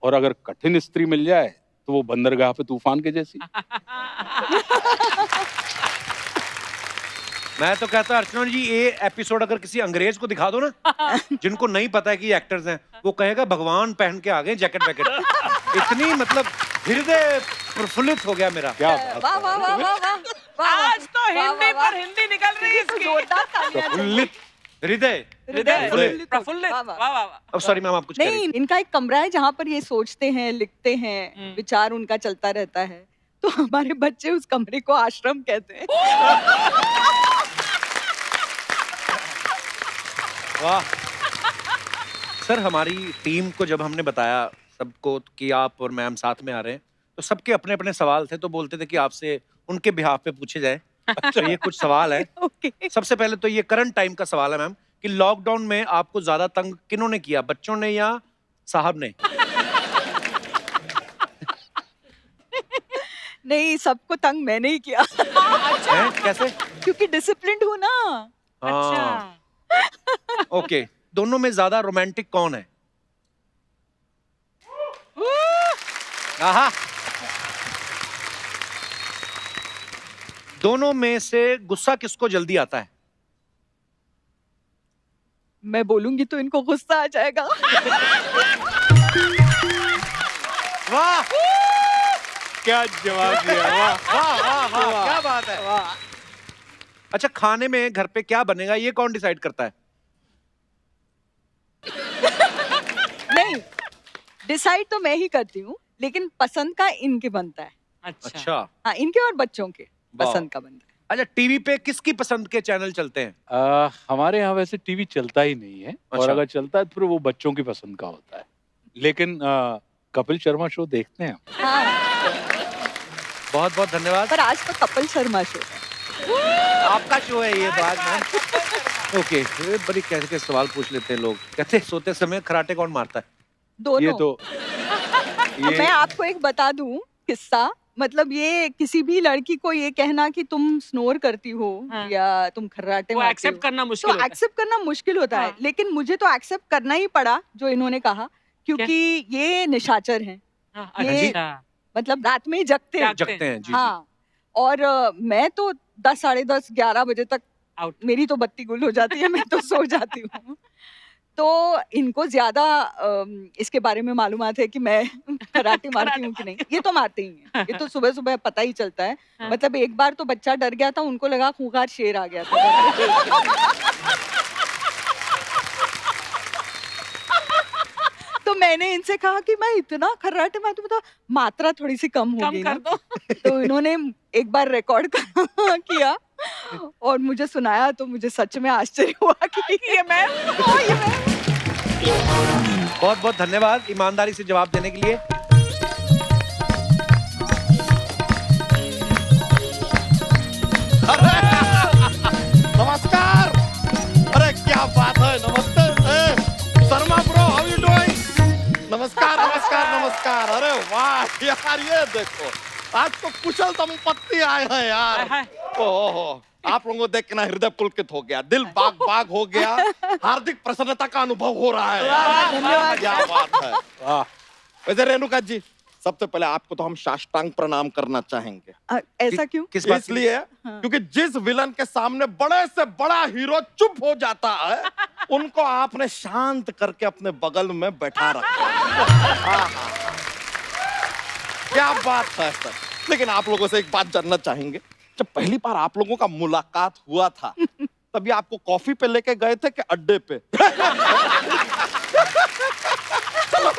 और अगर कठिन स्त्री मिल जाए तो वो बंदरगाह पे तूफान के जैसी। मैं तो कहता अर्चना जी ये एपिसोड अगर किसी अंग्रेज को दिखा दो ना जिनको नहीं पता है कि ये एक्टर्स हैं, वो कहेगा भगवान पहन के आ गए जैकेट वैकेट। इतनी मतलब हृदय प्रफुल्लित हो गया मेरा। क्या वाह वाह वाह वाह वाह। आज तो हिंदी पर हिंदी निकल रही है इसकी। जोरदार तालियां। प्रफुल्लित हृदय। प्रफुल्लित। वाह वाह वाह। अब सॉरी मैम आप कुछ कह रही नहीं, इनका एक कमरा है जहाँ पर ये सोचते हैं, लिखते हैं, विचार उनका चलता रहता है, तो हमारे बच्चे उस कमरे को आश्रम कहते हैं। वाह सर, हमारी टीम को जब हमने बताया सबको कि आप और मैम साथ में आ रहे हैं तो सबके अपने अपने सवाल थे, तो बोलते थे कि आपसे उनके बिहाफ पे पूछे जाए। तो ये कुछ सवाल है। सबसे पहले तो ये करंट टाइम का सवाल है मैम कि लॉकडाउन में आपको ज्यादा तंग किन्होंने किया, बच्चों ने या साहब ने? नहीं, सबको तंग मैंने ही किया। हैं? कैसे? क्योंकि डिसिप्लिन्ड हूँ ना। अच्छा ओके। दोनों में ज्यादा रोमांटिक कौन है? आहा। दोनों में से गुस्सा किसको जल्दी आता है? मैं बोलूंगी तो इनको गुस्सा आ जाएगा। वाह क्या जवाब दिया। वाह वाह वाह वाह, क्या बात है। वाह। अच्छा, खाने में घर पे क्या बनेगा ये कौन डिसाइड करता है? नहीं, डिसाइड तो मैं ही करती हूँ, लेकिन पसंद का इनके बनता है। अच्छा हाँ, इनके और बच्चों के पसंद का बनता है। अच्छा, टीवी पे किसकी पसंद के चैनल चलते हैं? हमारे यहाँ वैसे टीवी चलता ही नहीं है। और अच्छा। अगर चलता है तो फिर वो बच्चों की पसंद का होता है, लेकिन कपिल शर्मा शो देखते हैं। हाँ, बहुत बहुत धन्यवाद। पर आज तो कपिल शर्मा शो है। आपका शो है ये बात में। ओके, बड़ी कैसे कैसे सवाल पूछ लेते हैं लोग। कहते हैं सोते समय खराटे कौन मारता है? दोनों। ये तो मैं आपको एक बता दूं किस्सा, मतलब ये किसी भी लड़की को ये कहना कि तुम स्नोर करती हो या तुम खर्राटे वो मारती एक्सेप्ट हो, करना मुश्किल तो होता है। एक्सेप्ट करना मुश्किल होता है। लेकिन मुझे तो एक्सेप्ट करना ही पड़ा जो इन्होंने कहा, क्योंकि ये निशाचर हैं। ये मतलब रात में ही जगते हैं। जगते हैं जी। हाँ, और मैं तो 10, साढ़े 10, 11 बजे तक आउट। मेरी तो बत्ती गुल हो जाती है, मैं तो सो जाती हूँ। तो इनको ज्यादा इसके बारे में मालूमात है कि मैं कराटे मारती हूँ कि नहीं। ये तो मारते ही हैं, ये तो सुबह सुबह पता ही चलता है। मतलब एक बार तो बच्चा डर गया था, उनको लगा खूंखार शेर आ गया था। तो मैंने इनसे कहा कि मैं इतना कराटे मारती हूँ, तो मात्रा थोड़ी सी कम हो गई ना। तो इन्होंने एक बार रिकॉर्ड किया और मुझे सुनाया, तो मुझे सच में आश्चर्य हुआ कि ये मैं। बहुत बहुत धन्यवाद ईमानदारी से जवाब देने के लिए। नमस्कार। अरे क्या बात है, नमस्ते Sharma bro, how you doing? नमस्कार नमस्कार नमस्कार। अरे वाह यार, ये देखो आज तो कुशल दंपत्ति आए हैं यार। ओहो, आप लोगों को देख के ना हृदय पुलकित हो गया, दिल बाग बाग हो गया, हार्दिक प्रसन्नता का अनुभव हो रहा है। धन्यवाद। क्या बात है। वाह। वैसे रेणुका जी, सबसे पहले आपको तो हम साष्टांग प्रणाम करना चाहेंगे। ऐसा क्यों? किस बात के लिए? इसलिए क्योंकि जिस विलन के सामने बड़े से बड़ा हीरो चुप हो जाता है, उनको आपने शांत करके अपने बगल में बैठा रखा। क्या बात है सर। लेकिन आप लोगों से एक बात जानना चाहेंगे, जब पहली बार आप लोगों का मुलाकात हुआ था, तभी आपको कॉफी पे लेके गए थे कि अड्डे पे? चलो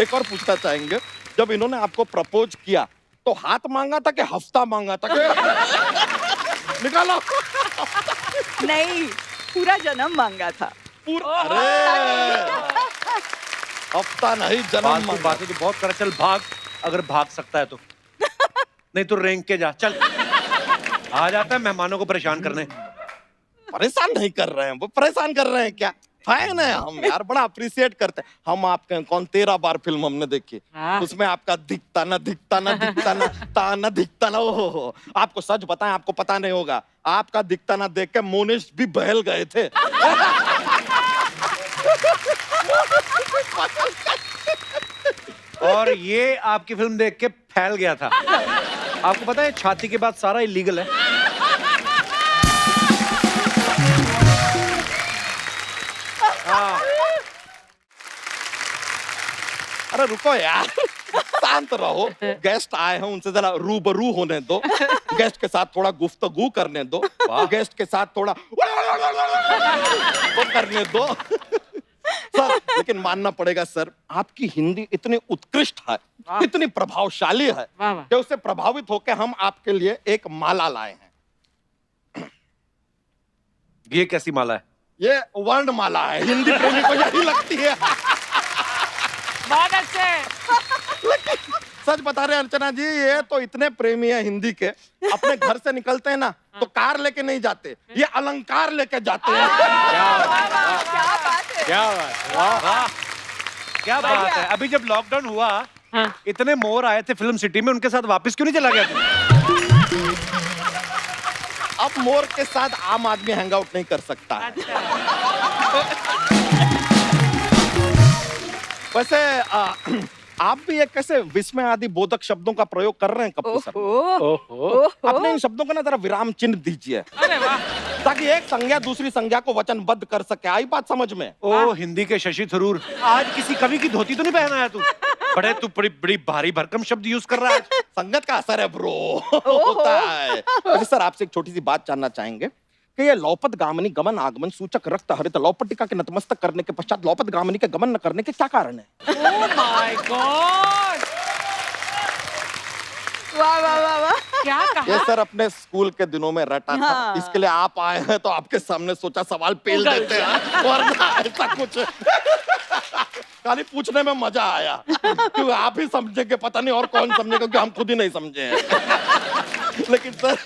एक और पूछना चाहेंगे, जब इन्होंने आपको प्रपोज किया तो हाथ मांगा था कि हफ्ता मांगा था? निकालो। नहीं, पूरा जन्म मांगा था। पूरा? अरे हफ्ता नहीं, जन्म मांगा। बातें तो बहुत कर, चल भाग, अगर भाग सकता है तो। नहीं तो रेंग के जा, चल। आ जाता है मेहमानों को परेशान करने। परेशान नहीं कर रहे हैं, वो परेशान कर रहे हैं क्या? फैन है हम यार, बड़ा अप्रिशिएट करते हैं हम आपके। कौन 13 बार फिल्म हमने देखी, उसमें आपका दिखता ना दिखता ना दिखता ना ताना दिखता ना। ओहो, आपको सच बताएं, आपको पता नहीं होगा, आपका दिखता ना देख के मोनिश भी बहल गए थे। और ये आपकी फिल्म देख के फैल गया था। आपको पता है छाती के बाद सारा इलीगल है। हाँ। अरे रुको यार, शांत रहो। गेस्ट आए हैं, उनसे जरा रूबरू होने दो। गेस्ट के साथ थोड़ा गुफ्तगू करने दो। गेस्ट के साथ थोड़ा वो करने दो। सर, लेकिन मानना पड़ेगा सर, आपकी हिंदी इतनी उत्कृष्ट है, इतनी प्रभावशाली है कि उससे प्रभावित होकर हम आपके लिए एक माला लाए हैं। ये कैसी माला है? ये वर्णमाला है, हिंदी प्रेमी को यही लगती है। बहुत अच्छे। सच बता रहे अर्चना जी, ये तो इतने प्रेमी है हिंदी के, अपने घर से निकलते हैं ना तो कार लेके नहीं जाते, ये अलंकार लेके जाते हैं। क्या बात, वाह, क्या बात है। अभी जब लॉकडाउन हुआ, इतने मोर आए थे फिल्म सिटी में, उनके साथ वापस क्यों नहीं चला गया तू? अब मोर के साथ आम आदमी हैंग आउट नहीं कर सकता है। वैसे आप भी एक कैसे विस्मय आदि बोधक शब्दों का प्रयोग कर रहे हैं कपूर सर। अपने इन शब्दों का ना जरा विराम चिन्ह दीजिए, ताकि एक संज्ञा दूसरी संज्ञा को वचनबद्ध कर सके। आई बात समझ में? ओ हिंदी के शशि थरूर, आज किसी कवि की धोती तो नहीं पहना है तू? बड़े तू बड़ी बड़ी भारी भरकम शब्द यूज कर रहा है। संगत का असर है ब्रो, होता है। वैसे सर, आपसे एक छोटी सी बात जानना चाहेंगे कि ये लौपत गामिनी गमन आगमन सूचक रक्त हरित लौपटिका के नतमस्तक करने के पश्चात लौपत गामिनी के गमन न करने के क्या कारण है? Oh my God! वाह वाह वाह वाह। क्या ये कहा? सर अपने स्कूल के दिनों में रटा था। हाँ। इसके लिए आप आए हैं तो आपके सामने सोचा सवाल पेल देते हैं, वरना ऐसा कुछ खाली पूछने में मजा आया, क्योंकि आप ही समझेंगे, पता नहीं और कौन समझेगा, क्योंकि हम खुद ही नहीं समझे हैं। लेकिन सर,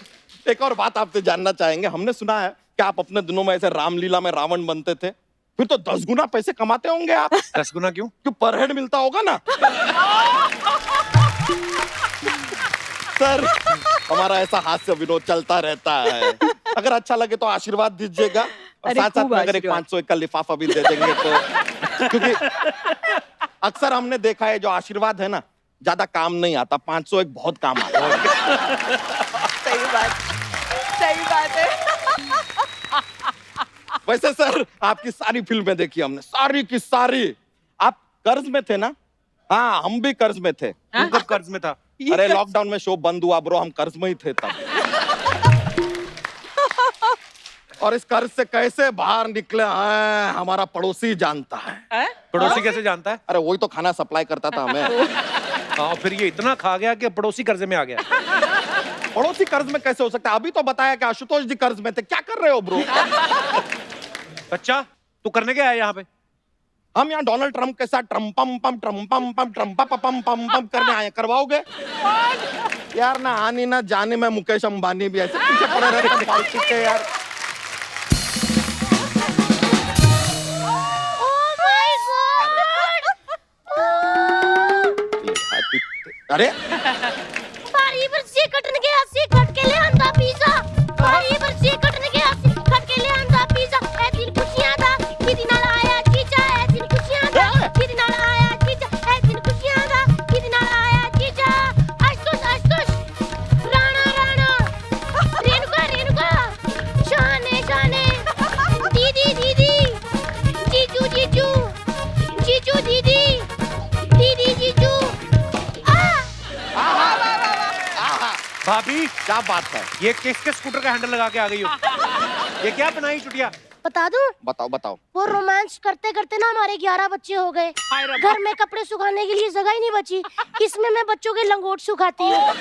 एक और बात आपसे जानना चाहेंगे। हमने सुना है कि आप अपने दिनों में ऐसे रामलीला में रावण बनते थे, फिर तो 10 गुना पैसे कमाते होंगे आप। 10 गुना क्यों? क्यों, पर हेड मिलता होगा ना। सर, हमारा ऐसा हास्य विनोद चलता रहता है। अगर अच्छा लगे तो आशीर्वाद दीजिएगा, और अरे साथ साथ खूब में अगर एक आशीर्वाद। 501 का लिफाफा भी दे देंगे तो, क्योंकि अक्सर हमने देखा है जो आशीर्वाद है ना, ज्यादा काम नहीं आता, 501 बहुत काम आता है। सही बात है। वैसे सर आपकी सारी फिल्में देखी हमने, सारी की सारी। आप कर्ज में थे ना? हाँ, हम भी कर्ज में थे। तू कब कर्ज में था? अरे लॉकडाउन में शो बंद हुआ ब्रो, हम कर्ज में ही थे तब। और इस कर्ज से कैसे बाहर निकले हैं हमारा पड़ोसी जानता है। पड़ोसी कैसे जानता है? अरे वही तो खाना सप्लाई करता था हमें। हाँ, फिर ये इतना खा गया कि पड़ोसी कर्जे में आ गया। पड़ोसी कर्ज में कैसे हो सकता है? अभी तो बताया कि आशुतोष जी कर्ज में थे। क्या कर रहे हो ब्रो? अच्छा, तू करने क्या है यहाँ पे? हम यहाँ डोनाल्ड ट्रम्प के साथ ट्रम्पम पम ट्रम्पम पम ट्रम्पा पम पम पम करने आए। करवाओगे? यार ना आने ना जाने में मुकेश अंबानी भी ऐसे पीछे पड़े रहते हैं फालतू के यार। अरे बारी पर से कटन के अस्सी खट के ले आंदा पिज़्ज़ा। बारी पर से कटन के अस्सी खट के ले आंदा पिज़्ज़ा। ए दिल खुशियां दा किदी नाल आया जीजा। ए दिल खुशियां दा किदी नाल आया जीजा। ए दिल खुशियां दा किदी नाल आया जीजा। आशुतोष राणा राणा रेणुका शाने शाने दीदी जीजू दीदी जीजू। भाभी, क्या बात है? ये किसके स्कूटर का हैंडल लगा के आ गई हो? ये क्या बनाई चुटिया? बता दूं? बताओ। वो रोमांस करते करते ना हमारे 11 बच्चे हो गए। घर में कपड़े सुखाने के लिए जगह ही नहीं बची। इसमें मैं बच्चों के लंगोट सुखाती हूँ।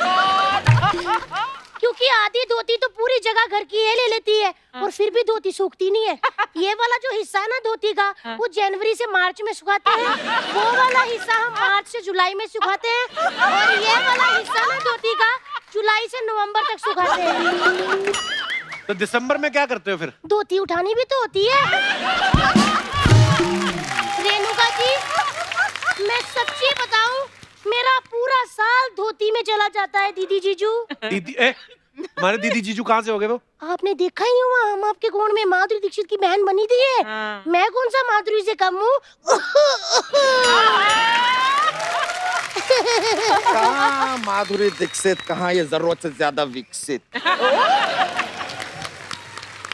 क्योंकि आधी धोती तो पूरी जगह घर की ये ले लेती है और फिर भी धोती सूखती नहीं है। ये वाला जो हिस्सा है ना धोती का, वो जनवरी से मार्च में सुखाते हैं। वो वाला हिस्सा हम मार्च से जुलाई में सुखाते हैं और ये वाला हिस्सा ना धोती का जुलाई से नवंबर तक सुखाते हैं। तो दिसंबर में क्या करते हो फिर? धोती उठानी भी तो होती है। रेणुका जी, मैं सच्ची बताऊं, मेरा पूरा साल धोती में चला जाता है दीदी जीजू। हमारे दीदी जीजू कहाँ से हो गए वो? आपने देखा ही हुआ, हम आपके कोण में माधुरी दीक्षित की बहन बनी थी है। मैं कौन सा माधुरी से कम हूँ? कहाँ माधुरी दीक्षित, कहाँ ये जरूरत से ज्यादा विकसित।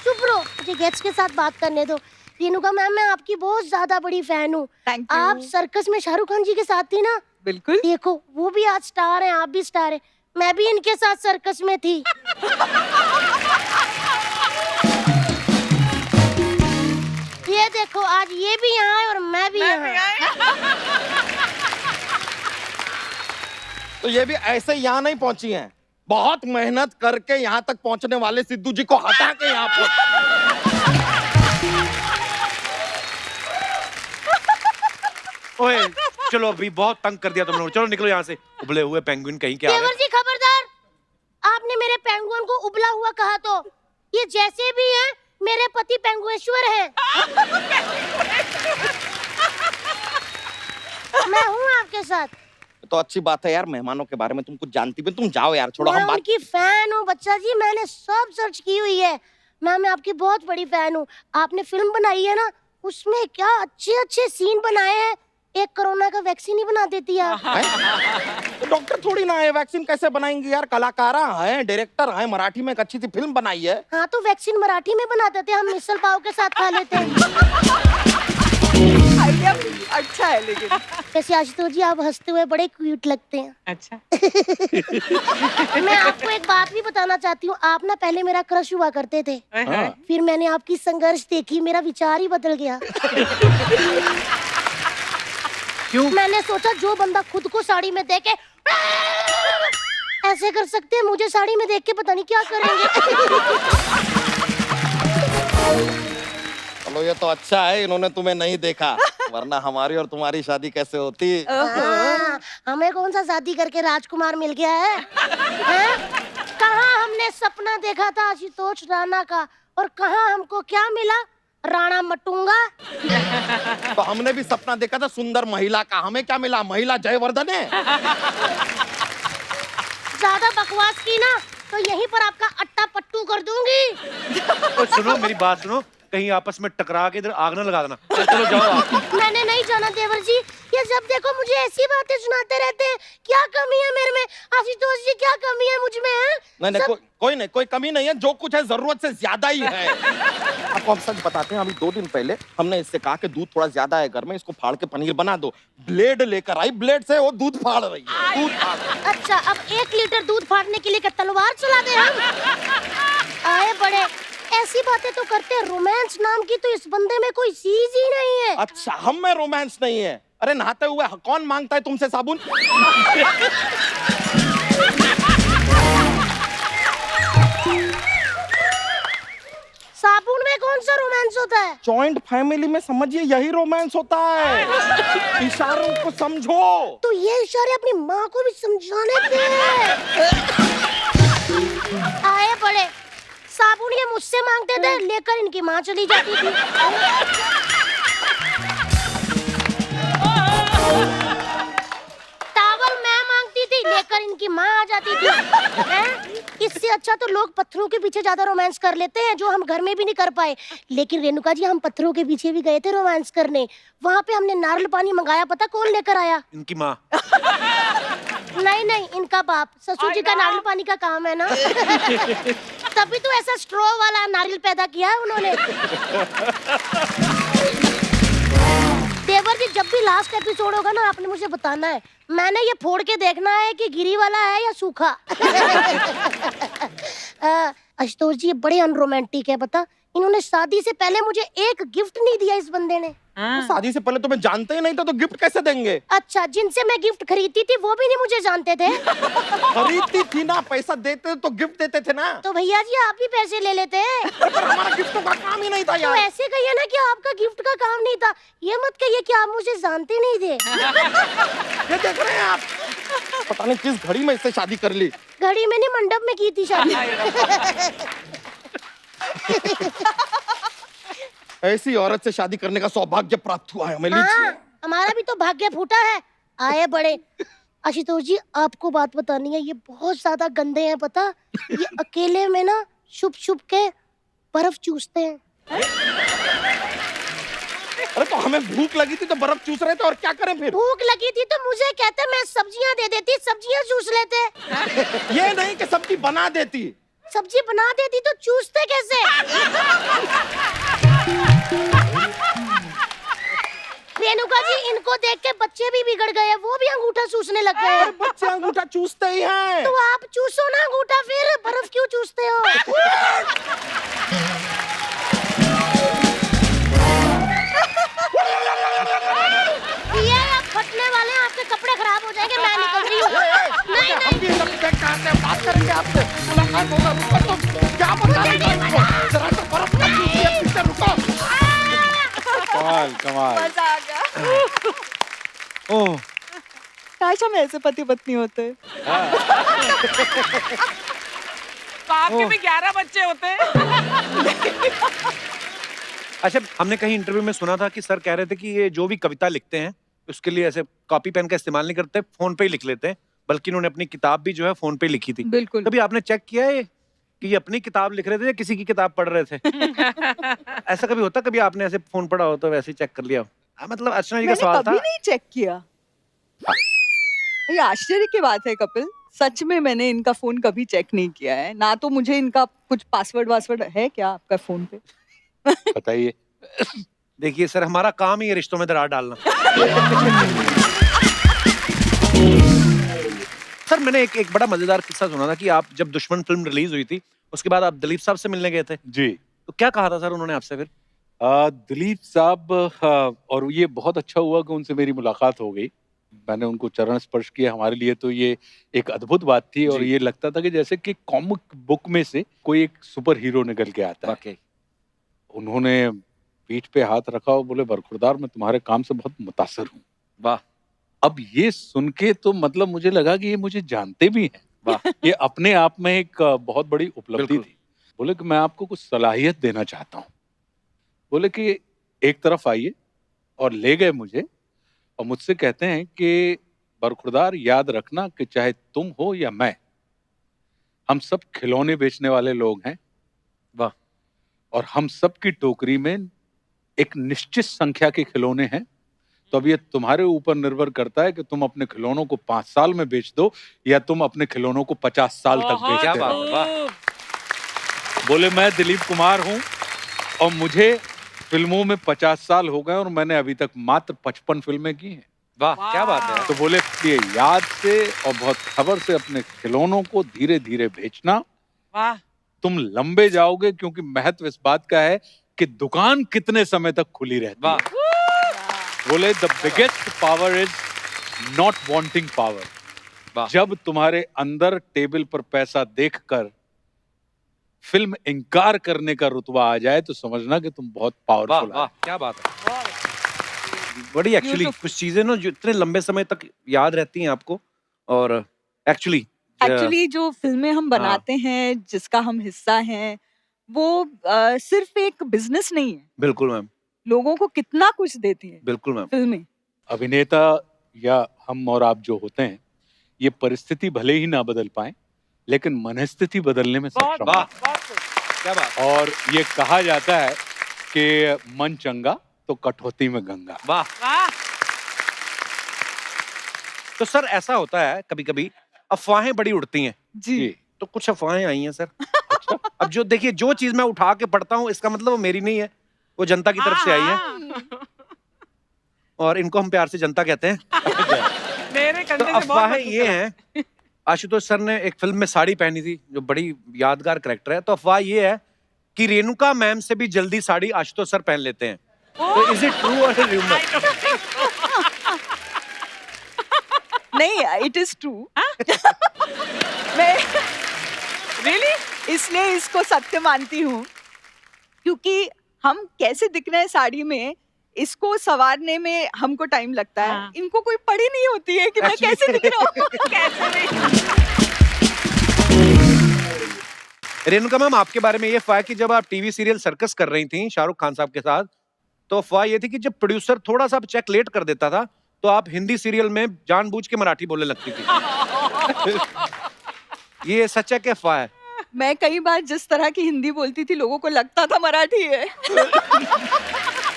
चुप रहो, मुझे गेट्स के साथ बात करने दो। रेणुका मैम, मैं आपकी बहुत ज्यादा बड़ी फैन हूँ। Thank you. आप सर्कस में शाहरुख खान जी के साथ थी ना? बिल्कुल। देखो, वो भी आज स्टार हैं, आप भी स्टार हैं। मैं भी इनके साथ सर्कस में थी। ये देखो, आज ये भी यहाँ है और मैं भी यहाँ। तो ये भी ऐसे यहाँ नहीं पहुंची हैं। बहुत मेहनत करके यहाँ तक पहुंचने वाले सिद्धू जी को हटा के यहाँ पर। ओए, चलो अभी बहुत तंग कर दिया तुम लोग, चलो निकलो यहाँ से। उबले हुए पेंगुइन कहीं के आ देवर गए। जी खबरदार, आपने मेरे पेंगुइन को उबला हुआ कहा तो ये जैसे भी हैं मेरे पति पेंगुएश्वर हैं। मैं हूँ आपके साथ। तो अच्छी बात है यार, मेहमानों के बारे में तुम कुछ जानती भी। तुम जाओ यार, छोड़ो, मैं हम बात। उनकी फैन हूँ बच्चा जी, मैंने सब सर्च की हुई है। मैं आपकी बहुत बड़ी फैन हूँ। आपने फिल्म बनाई है ना, उसमें क्या अच्छे अच्छे सीन बनाए हैं। एक कोरोना का वैक्सीन ही बना देती है आप। तो डॉक्टर थोड़ी ना है, वैक्सीन कैसे बनाएंगे यार? कलाकारा है, डायरेक्टर है, मराठी में एक अच्छी सी फिल्म बनाई है। हाँ, तो वैक्सीन मराठी में बना देते, हम मिसल पाव के साथ खा लेते हैं। आइडिया अच्छा है लेकिन। वैसे आशुतोष जी, आप हंसते हुए बड़े क्यूट लगते हैं। अच्छा। मैं आपको एक बात भी बताना चाहती हूँ। आप ना पहले मेरा क्रश हुआ करते थे, फिर मैंने आपकी संघर्ष देखी, मेरा विचार ही बदल गया। क्यों? मैंने सोचा जो बंदा खुद को साड़ी में देखे ऐसे कर सकते हैं, मुझे साड़ी में देख के पता नहीं क्या करेंगे। चलो ये तो अच्छा है इन्होंने तुम्हें नहीं देखा, वरना हमारी और तुम्हारी शादी कैसे होती। हमें कौन सा शादी करके राजकुमार मिल गया है? कहाँ हमने सपना देखा था आशुतोष राणा का, और कहाँ हमको क्या मिला? राणा मटूंगा। तो हमने भी सपना देखा था सुंदर महिला का, हमें क्या मिला? महिला जयवर्धन है। ज्यादा बकवास की ना तो यहीं पर आपका अट्टा पट्टू कर दूंगी। तो सुनो मेरी बात सुनो, कहीं आपस में टकरा के इधर आग ना लगा देना। चलो जाओ आप। मैंने नहीं जाना देवर जी, ये जब देखो मुझे ऐसी बातें सुनाते रहते हैं। क्या कमी है मेरे में आशुतोष जी, क्या कमी है मुझ में है? नहीं नहीं, कोई नहीं, कोई कमी नहीं है, जो कुछ है जरूरत से ज्यादा ही है। आपको हम सच बताते हैं, अभी 2 दिन पहले हमने इससे कहा कि दूध थोड़ा ज्यादा है घर में, इसको फाड़ के पनीर बना दो। ब्लेड लेकर आई, ब्लेड से वो दूध फाड़ रही है, दूध फाड़ रही है। अच्छा, अब 1 लीटर दूध फाड़ने के लिए क्या तलवार चला दे हम? आए बड़े, ऐसी बातें तो करते हैं, रोमांस नाम की तो इस बंदे में कोई चीज ही नहीं है। अच्छा, हम में रोमांस नहीं है? अरे नहाते हुए कौन मांगता है तुमसे साबुन? साबुन में कौन सा रोमांस होता है? जॉइंट फैमिली में समझिए यही रोमांस होता है। इशारों को समझो। तो ये इशारे अपनी माँ को भी समझाने थे। आए बड़े, साबुन ये मुझसे मांगते थे, लेकर इनकी माँ चली जाती थी। टावल मैं मांगती थी, लेकर इनकी माँ आ जाती थी। हैं? इससे अच्छा तो लोग पत्थरों के पीछे ज्यादा रोमांस कर लेते हैं, जो हम घर में भी नहीं कर पाए। लेकिन रेणुका जी, हम पत्थरों के पीछे भी गए थे रोमांस करने। वहाँ पे हमने नारियल पानी मंगाया, पता कौन लेकर आया? इनकी माँ। नहीं नहीं, इनका बाप। ससुर जी का नारियल पानी का काम है ना। तभी तो ऐसा स्ट्रॉ वाला नारियल पैदा किया है उन्होंने। देवर जी, जब भी लास्ट एपिसोड होगा ना, आपने मुझे बताना है। मैंने ये फोड़ के देखना है कि गिरी वाला है या सूखा। आशुतोष जी, ये बड़े अनरोमांटिक है, पता। इन्होंने शादी से पहले मुझे एक गिफ्ट नहीं दिया इस बंदे ने। शादी से पहले तुम्हें जानते ही नहीं था तो गिफ्ट कैसे देंगे? अच्छा, जिनसे मैं गिफ्ट खरीदती थी वो भी नहीं मुझे जानते थे। खरीदती थी ना, पैसा देते तो गिफ्ट देते थे ना। तो भैया जी, आप भी पैसे ले लेते। पर हमारा गिफ्ट का काम ही नहीं था तो यार। ऐसे कहिए ना कि आपका गिफ्ट का काम नहीं था, ये मत कहिए कि आप मुझे जानते नहीं थे। ये देख रहे हैं आप, पता नहीं किस घड़ी में इससे शादी कर ली। घड़ी में नहीं, मंडप में की थी शादी। ऐसी औरत से शादी करने का सौभाग्य प्राप्त हुआ है हमें। हाँ, हमारा भी तो भाग्य फूटा है। आए बड़े, आशुतोष जी, आपको बात बतानी है, ये बहुत ज्यादा गंदे हैं, पता। ये अकेले में ना छुप छुप के बर्फ चूसते हैं। अरे तो हमें भूख लगी थी तो बर्फ चूस रहे थे, और क्या करें फिर? भूख लगी थी तो मुझे कहते, मैं सब्जियां दे देती, सब्जियां चूस लेते। ये नहीं कि सब्जी बना देती। सब्जी बना देती तो चूसते कैसे? रेणुका जी, इनको देख के बच्चे भी बिगड़ गए, वो भी अंगूठा चूसने लग गए। बच्चे अंगूठा चूसते ही हैं। तो आप चूसो ना अंगूठा, फिर बर्फ क्यों चूसते हो? ये आप फटने वाले हैं, आपके कपड़े खराब हो जाएंगे, मैं निकल रही हूँ। नहीं नहीं, बात करेंगे आपसे, मुलाकात होगा। रुको तो, क्या बता रही हो इनको? जरा तो बर्फ का चूसिए, पीछे रुको। कमाल कमाल। मजा आ गया। ओह, काश हम ऐसे पति पत्नी होते। तो आपके भी 11 बच्चे होते हैं। अच्छा, हमने कहीं इंटरव्यू में सुना था कि सर कह रहे थे कि ये जो भी कविता लिखते हैं उसके लिए ऐसे कॉपी पेन का इस्तेमाल नहीं करते, फोन पे ही लिख लेते हैं। बल्कि इन्होंने अपनी किताब भी जो है फोन पे ही लिखी थी। बिल्कुल। कभी आपने चेक किया है कि ये अपनी किताब लिख रहे थे या किसी की किताब पढ़ रहे थे? ऐसा कभी होता, कभी आपने ऐसे फोन पढ़ा हो तो वैसे ही चेक कर लिया हो? मतलब अर्चना जी का मैंने सवाल कभी था। नहीं चेक किया। ये आश्चर्य की बात है कपिल, सच में मैंने इनका फोन कभी चेक नहीं किया है। ना तो मुझे इनका कुछ पासवर्ड है क्या आपका फोन पे? बताइए। देखिए सर, हमारा काम ही है रिश्तों में दरार डालना। सर, मैंने एक बड़ा मजेदार किस्सा सुना था कि आप जब दुश्मन फिल्म रिलीज हुई थी उसके बाद आप दिलीप साहब से मिलने गए थे। जी। तो क्या कहा था सर उन्होंने आपसे फिर? दिलीप साहब, और ये बहुत अच्छा हुआ कि उनसे मेरी मुलाकात हो गई। मैंने उनको चरण स्पर्श किया। हमारे लिए तो ये एक अद्भुत बात थी, और ये लगता था कि जैसे कि कॉमिक बुक में से कोई एक सुपर हीरो निकल के आता है। उन्होंने पीठ पे हाथ रखा और बोले, बरखुरदार, मैं तुम्हारे काम से बहुत मुतासर हूँ। वाह। अब ये सुन के तो मतलब मुझे लगा कि ये मुझे जानते भी हैं। वाह। ये अपने आप में एक बहुत बड़ी उपलब्धि थी। बोले कि मैं आपको कुछ सलाहियत देना चाहता हूँ। बोले कि एक तरफ आइए, और ले गए मुझे, और मुझसे कहते हैं कि बरखुरदार, याद रखना कि चाहे तुम हो या मैं, हम सब खिलौने बेचने वाले लोग हैं। वाह। और हम सबकी टोकरी में एक निश्चित संख्या के खिलौने हैं। तो अब ये तुम्हारे ऊपर निर्भर करता है कि तुम अपने खिलौनों को 5 साल में बेच दो या तुम अपने खिलौनों को 50 साल तक बहुत क्या बेचते बात रहो। है, वाह। बोले मैं दिलीप कुमार हूं और मुझे फिल्मों में 50 साल हो गए और मैंने अभी तक मात्र 55 फिल्में की हैं। वाह, क्या बात है। तो बोले ये याद से और बहुत खबर से अपने खिलौनों को धीरे धीरे बेचना, वाह। तुम लंबे जाओगे, क्योंकि महत्व इस बात का है कि दुकान कितने समय तक खुली रहती वाह। है। बोले the biggest power is not wanting power. वाह। जब तुम्हारे अंदर टेबल पर पैसा देखकर फिल्म इनकार करने का रुतबा आ जाए तो समझना कि तुम बहुत वाह पावरफुल वाह, है। क्या बात है। बड़ी एक्चुअली कुछ चीजें ना जो इतने लंबे समय तक याद रहती हैं आपको, और एक्चुअली जो फिल्में हम बनाते हैं, जिसका हम हिस्सा हैं, वो सिर्फ एक बिजनेस नहीं है। बिल्कुल मैम, लोगों को कितना कुछ देती है बिल्कुल मैम। फिल्में। अभिनेता या हम और आप जो होते हैं, ये परिस्थिति भले ही ना बदल पाए, लेकिन मनस्थिति बदलने में बहुत सक्षम वाह। है। बहुत क्या बात। और ये कहा जाता है कि मन चंगा तो कठौती में गंगा। वाह। वाह। तो सर ऐसा होता है कभी कभी अफवाहें बड़ी उड़ती हैं, जी। तो कुछ अफवाहें आई हैं सर। अब जो देखिए, जो चीज मैं उठा के पढ़ता हूँ इसका मतलब वो मेरी नहीं है, वो जनता की तरफ से आई है, हाँ। और इनको हम प्यार से जनता कहते हैं। मेरे तो कंधे से बहुत अफवाहें मजबूत ये है। हैं, आशुतोष सर ने एक फिल्म में साड़ी पहनी थी जो बड़ी यादगार करैक्टर है, तो अफवाह ये है कि रेणुका मैम से भी जल्दी साड़ी आशुतोष सर पहन लेते हैं। तो इज इट ट्रू और रूमर? नहीं, इट इज ट्रू। मैं Really? इसलिए इसको सत्य मानती हूँ, क्योंकि हम कैसे दिख रहे हैं साड़ी में, इसको सवारने में हमको टाइम लगता है। हाँ। इनको कोई पड़ी नहीं होती है कि मैं Actually- कैसे दिख रहा हूँ। कैसे नहीं? रेणुका मैम, आपके बारे में ये अफवाह कि जब आप टीवी सीरियल सर्कस कर रही थी शाहरुख खान साहब के साथ, तो अफवाह ये थी कि जब प्रोड्यूसर थोड़ा सा चेक लेट कर देता था तो आप हिंदी सीरियल में जानबूझ के मराठी बोलने लगती थी। ये सच है कि अफवाह है? मैं कई बार जिस तरह की हिंदी बोलती थी, लोगों को लगता था मराठी है।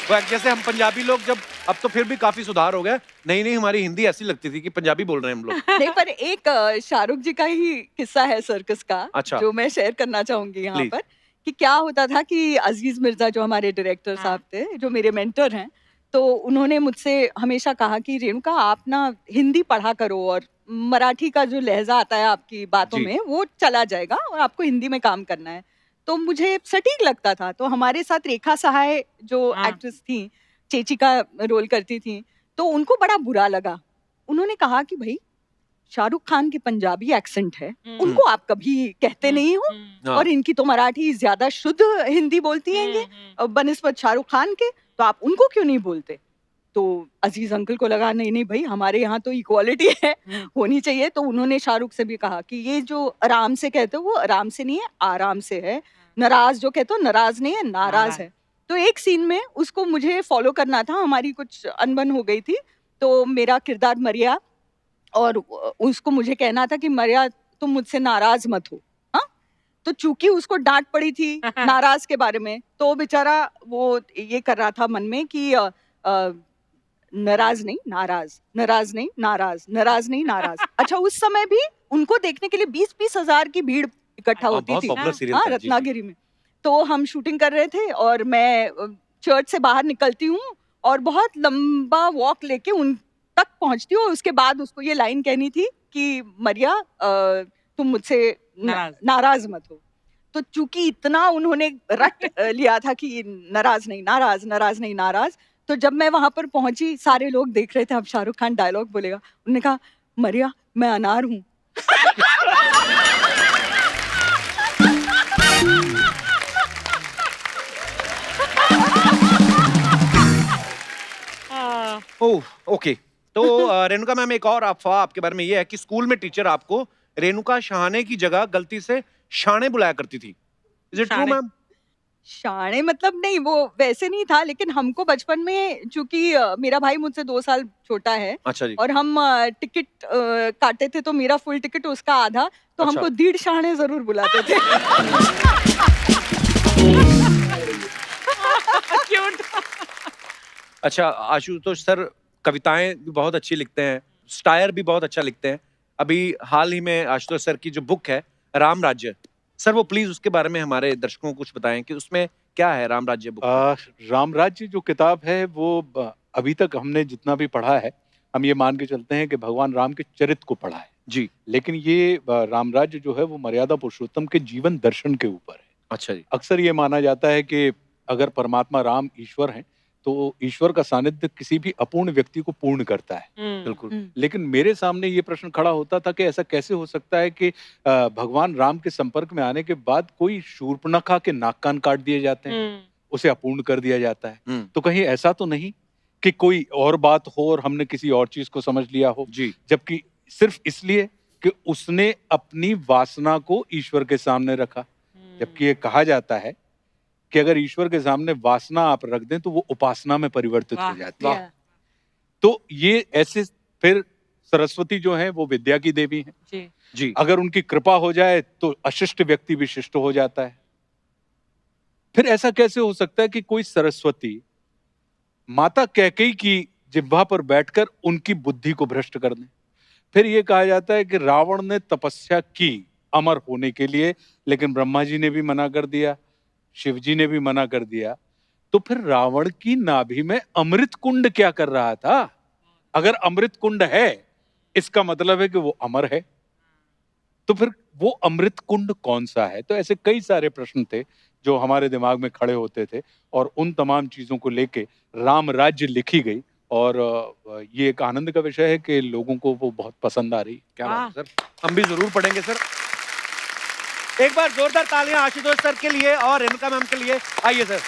वो जैसे हम पंजाबी लोग, जब अब तो फिर भी काफी सुधार हो गया, नहीं हमारी हिंदी ऐसी लगती थी कि पंजाबी बोल रहे हैं हम लोग। नहीं, पर एक शाहरुख जी का ही किस्सा है सर्कस का, अच्छा। जो मैं शेयर करना चाहूंगी यहाँ Please. पर, कि क्या होता था कि अजीज मिर्जा जो हमारे डायरेक्टर साहब थे, जो मेरे मेंटर हैं, तो उन्होंने मुझसे हमेशा कहा कि रेणुका, आप ना हिंदी पढ़ा करो और मराठी का जो लहजा आता है आपकी बातों जी। में, वो चला जाएगा और आपको हिंदी में काम करना है। तो मुझे सटीक लगता था। तो हमारे साथ रेखा सहाय जो हाँ। एक्ट्रेस थी, चेची का रोल करती थी, तो उनको बड़ा बुरा लगा। उन्होंने कहा कि भाई, शाहरुख खान की पंजाबी एक्सेंट है, उनको आप कभी कहते नहीं हो, हाँ। और इनकी तो मराठी ज्यादा शुद्ध हिंदी बलती हैं बनिस्बत शाहरुख खान के, तो आप उनको क्यों नहीं बोलते? तो अजीज अंकल को लगा नहीं भाई, हमारे यहाँ तो इक्वालिटी है, होनी चाहिए। तो उन्होंने शाहरुख से भी कहा कि ये जो आराम से कहते हो, वो आराम से नहीं है, आराम से है। नाराज जो कहते हो, नाराज नहीं है, नाराज है। तो एक सीन में उसको मुझे फॉलो करना था, हमारी कुछ अनबन हो गई थी, तो मेरा किरदार मरिया, और उसको मुझे कहना था कि मरिया, तुम मुझसे नाराज मत हो। हाँ, तो चूंकि उसको डांट पड़ी थी नाराज के बारे में, तो बेचारा वो ये कर रहा था मन में कि नाराज नहीं नाराज, नाराज नहीं नाराज, नाराज नहीं नाराज। अच्छा, उस समय भी उनको देखने के लिए 20-20 हजार की भीड़ इकट्ठा होती बहुत थी। पॉपुलर सीरियल हाँ, था, जी। रत्नागिरी में। तो हम शूटिंग कर रहे थे और मैं चर्च से बाहर निकलती हूँ और बहुत लंबा वॉक लेके उन तक पहुंचती हूँ। उसके बाद उसको ये लाइन कहनी थी कि मरिया, तुम मुझसे नाराज मत हो। तो चूंकि इतना उन्होंने रट लिया था कि नाराज नहीं नाराज, नाराज नहीं नाराज, तो जब मैं वहां पर पहुंची, सारे लोग देख रहे थे अब शाहरुख खान डायलॉग बोलेगा। उन्होंने कहा, मरिया, मैं अनार हूँ। ओह, ओके। तो रेणुका मैम, एक और अफवाह आपके बारे में ये है कि स्कूल में टीचर आपको रेणुका शहाने की जगह गलती से शाणे बुलाया करती थी। इज इट ट्रू शाणे? मैम? शाणे मतलब नहीं, वो वैसे नहीं था, लेकिन हमको बचपन में, चूंकि मेरा भाई मुझसे 2 साल छोटा है, अच्छा जी। और हम टिकट काटे थे, तो मेरा फुल टिकट, उसका आधा, तो अच्छा। हमको 1.5 शाणे जरूर बुलाते थे। अच्छा आशुतोष सर, कविताएं भी बहुत अच्छी लिखते हैं, स्टायर भी बहुत अच्छा लिखते हैं। अभी हाल ही में आशुतोष सर की जो बुक है राम राज्य, सर वो प्लीज उसके बारे में हमारे दर्शकों को कुछ बताएं कि उसमें क्या है राम राज्य बुक में? राम राज्य जो किताब है वो अभी तक हमने जितना भी पढ़ा है, हम ये मान के चलते हैं कि भगवान राम के चरित्र को पढ़ा है जी। लेकिन ये राम राज्य जो है वो मर्यादा पुरुषोत्तम के जीवन दर्शन के ऊपर है। अच्छा जी। अक्सर ये माना जाता है कि अगर परमात्मा राम ईश्वर हैं तो ईश्वर का सानिध्य किसी भी अपूर्ण व्यक्ति को पूर्ण करता है। बिल्कुल। लेकिन मेरे सामने ये प्रश्न खड़ा होता था कि ऐसा कैसे हो सकता है कि भगवान राम के संपर्क में आने के बाद कोई शूर्पणखा के नाक कान काट दिए जाते हैं, उसे अपूर्ण कर दिया जाता है। तो कहीं ऐसा तो नहीं कि कोई और बात हो और हमने किसी और चीज को समझ लिया हो जी, जबकि सिर्फ इसलिए कि उसने अपनी वासना को ईश्वर के सामने रखा। जबकि ये कहा जाता है कि अगर ईश्वर के सामने वासना आप रख दें तो वो उपासना में परिवर्तित हो जाती है। तो ये ऐसे फिर सरस्वती जो है वो विद्या की देवी है जी। जी। अगर उनकी कृपा हो जाए तो अशिष्ट व्यक्ति भी शिष्ट हो जाता है। फिर ऐसा कैसे हो सकता है कि कोई सरस्वती माता कैकेयी की जिह्वा पर बैठकर उनकी बुद्धि को भ्रष्ट कर दे? फिर ये कहा जाता है कि रावण ने तपस्या की अमर होने के लिए, लेकिन ब्रह्मा जी ने भी मना कर दिया, शिव जी ने भी मना कर दिया। तो फिर रावण की नाभि में अमृत कुंड क्या कर रहा था? अगर अमृत कुंड है इसका मतलब है कि वो अमर है, तो फिर वो अमृत कुंड कौन सा है? तो ऐसे कई सारे प्रश्न थे जो हमारे दिमाग में खड़े होते थे और उन तमाम चीजों को लेके राम राज्य लिखी गई। और ये एक आनंद का विषय है कि लोगों को वो बहुत पसंद आ रही। क्या बात है सर, हम भी जरूर पढ़ेंगे सर। एक बार जोरदार तालियां आशुतोष सर के लिए और रेणुका मैम के लिए। आइए सर।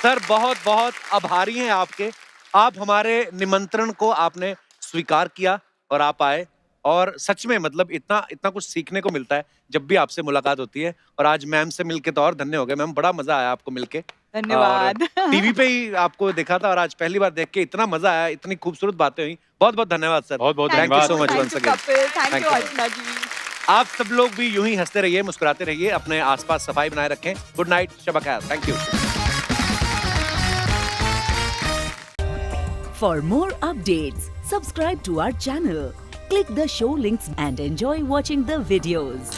सर बहुत बहुत आभारी हैं आपके, आप हमारे निमंत्रण को आपने स्वीकार किया और आप आए, और सच में मतलब इतना कुछ सीखने को मिलता है जब भी आपसे मुलाकात होती है। और आज मैम से मिलके तो और धन्य हो गए मैम, बड़ा मजा आया आपको मिलके। धन्यवाद। टीवी पे ही आपको देखा था और आज पहली बार देख के इतना मजा आया, इतनी खूबसूरत बातें हुई। बहुत बहुत धन्यवाद सर। बहुत बहुत thank you so much thank once you again. Kapil, thank Thank you you. Archana ji. आप सब लोग भी यूं ही हंसते रहिए, मुस्कुराते रहिए, अपने आसपास सफाई बनाए रखें। गुड नाइट, शब खैर। Thank you. For more updates, subscribe to our channel, click the show links and enjoy watching the videos.